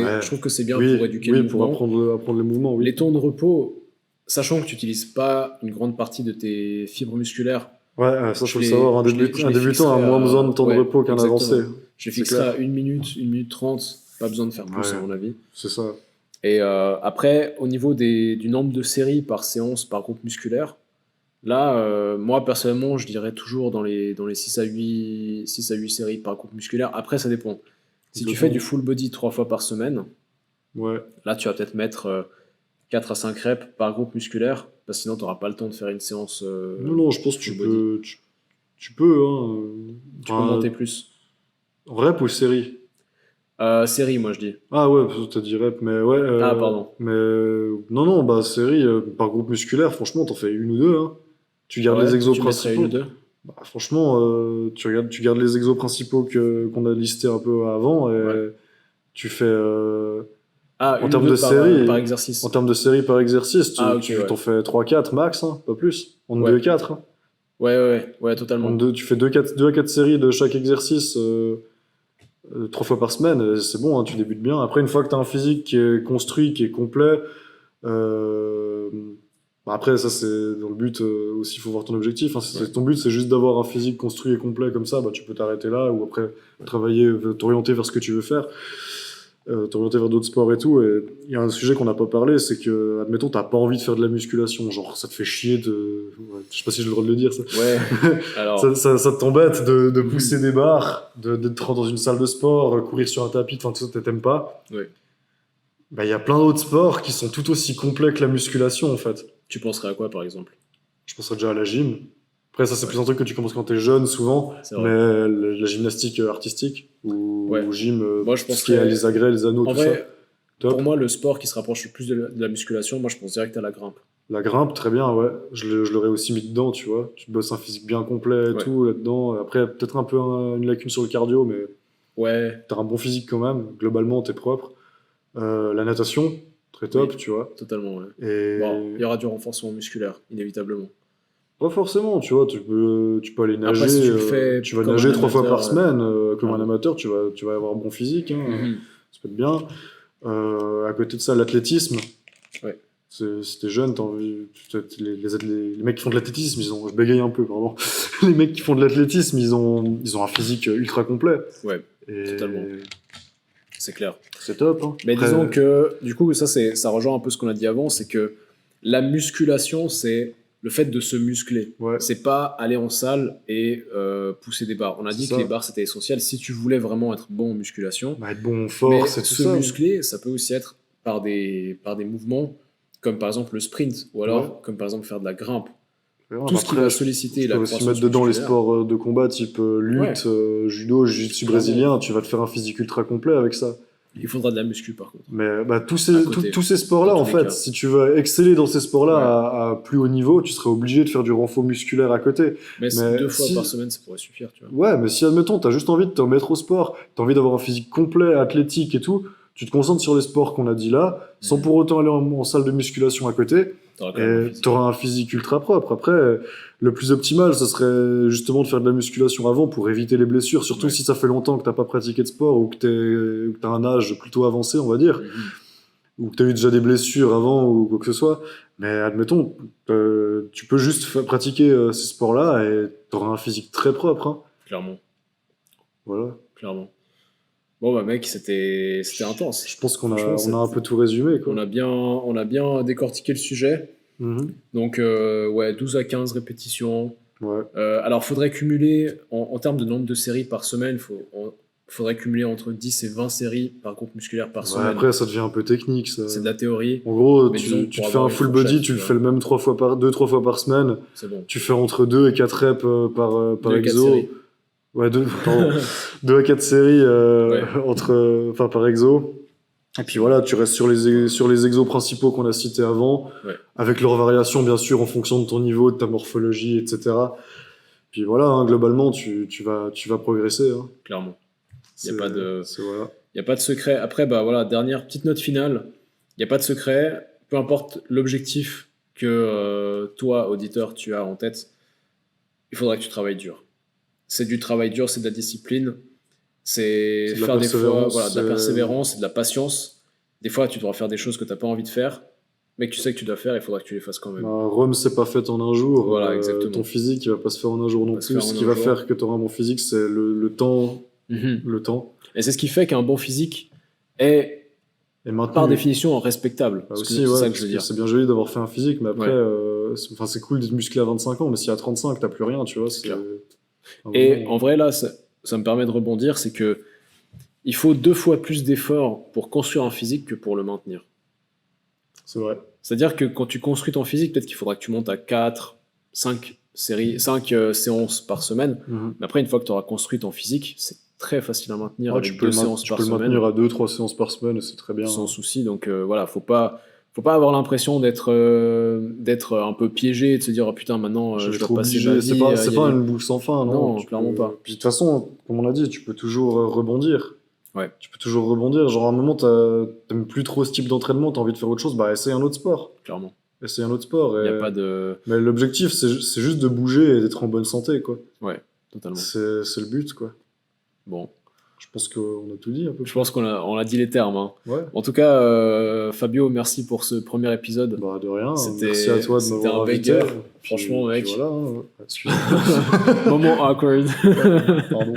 bien pour éduquer le mouvement. Pour apprendre les mouvements. Oui. Les temps de repos, sachant que tu n'utilises pas une grande partie de tes fibres musculaires, Ouais, ça, faut le je savoir. Un, je les un débutant a fixerai moins besoin à... de temps de Ouais, repos qu'un avancé. exactement. Je les C'est fixerai clair. à 1 minute 30. Pas besoin de faire plus, à Ouais, mon avis. c'est ça. Et après, au niveau du nombre de séries par séance, par groupe musculaire, là, moi, personnellement, je dirais toujours dans les 6 à 8 séries par groupe musculaire. Après, ça dépend. Si tu fais du Complètement. full body 3 fois par semaine, Ouais. là, tu vas peut-être mettre 4 à 5 reps par groupe musculaire, parce que sinon, tu n'auras pas le temps de faire une séance Non, non, je pense que full body. tu peux, hein. Tu peux monter plus. Rep ou série? Série, moi, je dis. Ah ouais, parce que t'as dit rep, mais ouais. Ah, pardon. Mais non, non, bah série, par groupe musculaire, franchement, t'en fais une ou deux, hein. Tu gardes les Ouais, toi, exos tu mettrais une ou principaux. deux. Bah, franchement, tu gardes les exos principaux qu'on a listés un peu avant Ouais. et tu fais. Ah, En une ou termes de deux par série, en exercice. termes de série par exercice, Ah, ok, tu ouais. t'en fais 3-4 max, hein, pas plus. Entre Ouais. 2 et 4. Hein. Ouais, ouais, ouais, ouais, totalement. Tu fais 2 à 4 séries de chaque exercice 3 fois par semaine, c'est bon, hein, tu débutes bien. Après, une fois que tu as un physique qui est construit, qui est complet, euh, bah après, ça c'est dans le but aussi, il faut voir ton objectif. Hein. Si Ouais. ton but c'est juste d'avoir un physique construit et complet comme ça, bah, tu peux t'arrêter là ou après travailler, t'orienter vers ce que tu veux faire. T'orienter vers d'autres sports et tout. Et il y a un sujet qu'on n'a pas parlé, c'est que, admettons, t'as pas envie de faire de la musculation, genre ça te fait chier de. Ouais, je sais pas si j'ai le droit de le dire ça. Ouais. Alors, Ça t'embête de pousser des barres, d'être dans une salle de sport, courir sur un tapis, enfin tout ça, t'aimes pas. ouais. Bah, il y a plein d'autres sports qui sont tout aussi complets que la musculation en fait. Tu penserais à quoi, par exemple? Je penserais déjà à la gym. Après, ça, c'est Ouais, plus un truc que tu commences quand t'es jeune, souvent, c'est mais vrai. la gymnastique artistique Ouais. ou gym, Moi, je tout ce qui est les penserais. agrès, les anneaux, En tout ça, vrai, pour top. moi, le sport qui se rapproche le plus de la musculation, moi, je pense direct à la grimpe. La grimpe, très bien, ouais. Je l'aurais aussi mis dedans, tu vois. Tu te bosses un physique bien complet et Ouais. tout là-dedans. Après, peut-être un peu une lacune sur le cardio, mais Ouais, t'as un bon physique quand même. Globalement, t'es propre. La natation, très top, oui, tu vois. totalement, ouais. Bon, il Et y aura du renforcement musculaire, inévitablement. pas forcément, tu vois. Tu peux aller Après, si nager. tu le fais Tu vas comme un nager 3 fois par amateur, semaine. Comme un pardon. amateur, tu vas avoir un bon physique, hein. Mhm. Ça peut être bien. À côté de ça, l'athlétisme. Ouais. Si t'es jeune, t'as envie. Les mecs qui font de l'athlétisme, je bégaye un peu, pardon. Les mecs qui font de l'athlétisme, ils ont un physique ultra complet. Ouais, Et totalement. C'est clair. c'est top. Hein. Mais Après, disons que, du coup, ça rejoint un peu ce qu'on a dit avant, c'est que la musculation, c'est le fait de se muscler. ouais, C'est pas aller en salle et pousser des barres. On a c'est dit que ça. les barres, c'était essentiel si tu voulais vraiment être bon en musculation. Bah, être bon en Mais force et tout se ça. muscler, ça peut aussi être par des mouvements, comme par exemple le sprint, ou Ouais. alors comme par exemple faire de la grimpe. Ouais, Tout bah ce qui après, va solliciter tu la peux aussi croissance mettre dedans les musculaire. sports de combat type Ouais, lutte, judo, jiu-jitsu clairement. brésilien. Tu vas te faire un physique ultra complet avec ça. Il faudra de la muscu par contre, Mais bah, à côté, tous ces sports-là, dans tous en les fait, cas. si tu veux exceller dans ces sports-là Ouais. à plus haut niveau, tu serais obligé de faire du renfort musculaire à côté. Mais Mais 2 fois par si, semaine, ça pourrait suffire, tu vois. ouais, mais si, admettons, t'as juste envie de te remettre au sport, t'as envie d'avoir un physique complet, athlétique et tout, tu te concentres sur les sports qu'on a dit là, sans Mhm. pour autant aller en salle de musculation à côté, T'auras quand même un et physique. t'auras un physique ultra propre. Après, le plus optimal, ce serait justement de faire de la musculation avant pour éviter les blessures, surtout Ouais. si ça fait longtemps que t'as pas pratiqué de sport ou que t'as un âge plutôt avancé, on va dire, Mhm. ou que t'as eu déjà des blessures avant ou quoi que ce soit. Mais admettons, tu peux juste pratiquer ces sports-là et t'auras un physique très propre. Hein. Clairement, Voilà. clairement. Bon bah mec, c'était intense. Je pense Franchement, on a un peu tout résumé, quoi. on a bien décortiqué le sujet. Mhm. Donc ouais, 12 à 15 répétitions. Ouais. Alors faudrait cumuler en termes de nombre de séries par semaine, faudrait cumuler entre 10 et 20 séries par groupe musculaire par Ouais, semaine. après, ça devient un peu technique, ça. C'est de la théorie, En gros, mais disons tu pour te fais avoir un une full fourchette, body, tu tu le vois. fais le même 2-3 fois par semaine. C'est bon. Tu fais entre 2 et 4 reps par 2 à 4 exo. séries. Ouais, pardon. 2 à 4 séries Ouais. par exo. Et puis voilà, tu restes sur les exos principaux qu'on a cités avant, Ouais. avec leurs variations, bien sûr, en fonction de ton niveau, de ta morphologie, etc. Puis voilà, hein, globalement, tu vas progresser. Hein. Clairement. Il n'y a pas de... Voilà. Il n'y a pas de secret. Après, bah voilà, dernière petite note finale. Il n'y a pas de secret. Peu importe l'objectif que toi, auditeur, tu as en tête, il faudra que tu travailles dur. C'est du travail dur, c'est de la discipline, c'est C'est de la faire des fois persévérance, voilà, de la persévérance, c'est de la patience. Des fois, tu devras faire des choses que tu n'as pas envie de faire, mais que tu sais que tu dois faire, il faudra que tu les fasses quand même. Rome, c'est pas fait en un jour. Voilà, exactement. Ton physique, il va pas se faire en un jour non plus. Ce qui va faire que tu auras un bon physique, c'est le temps. Le temps. Et c'est ce qui fait qu'un bon physique est par définition respectable. Aussi, c'est ça que je veux dire. C'est bien joli d'avoir fait un physique, mais après, c'est cool d'être musclé à 25 ans, mais si à 35, t'as plus rien, tu vois. Et en vrai, là, ça me permet de rebondir, c'est que il faut 2 fois plus d'efforts pour construire un physique que pour le maintenir. C'est vrai. C'est-à-dire que quand tu construis ton physique, peut-être qu'il faudra que tu montes à 4, 5 séances par semaine. Mais après, une fois que tu auras construit ton physique, c'est très facile à maintenir avec 2 séances par semaine. Tu peux le maintenir à 2-3 séances par semaine et c'est très bien. Sans souci. Donc voilà, faut pas avoir l'impression d'être un peu piégé et de se dire oh, putain maintenant je dois passer ma vie. C'est pas une boucle sans fin, non. Non, clairement pas. Puis de toute façon, comme on a dit, tu peux toujours rebondir. Ouais. Tu peux toujours rebondir. Genre à un moment, t'aimes plus trop ce type d'entraînement, t'as envie de faire autre chose, bah essaye un autre sport. Clairement. Essaye un autre sport. Y a pas de... Mais l'objectif, c'est juste de bouger et d'être en bonne santé, quoi. Ouais, totalement. C'est le but, quoi. Bon. Je pense qu'on a tout dit un peu. Je pense qu'on a dit les termes. Hein. Ouais. En tout cas, Fabio, merci pour ce premier épisode. Bah, de rien. Merci à toi de m'avoir invité. C'était un banger. Franchement, mec. Puis voilà. Hein. Moment awkward. Pardon.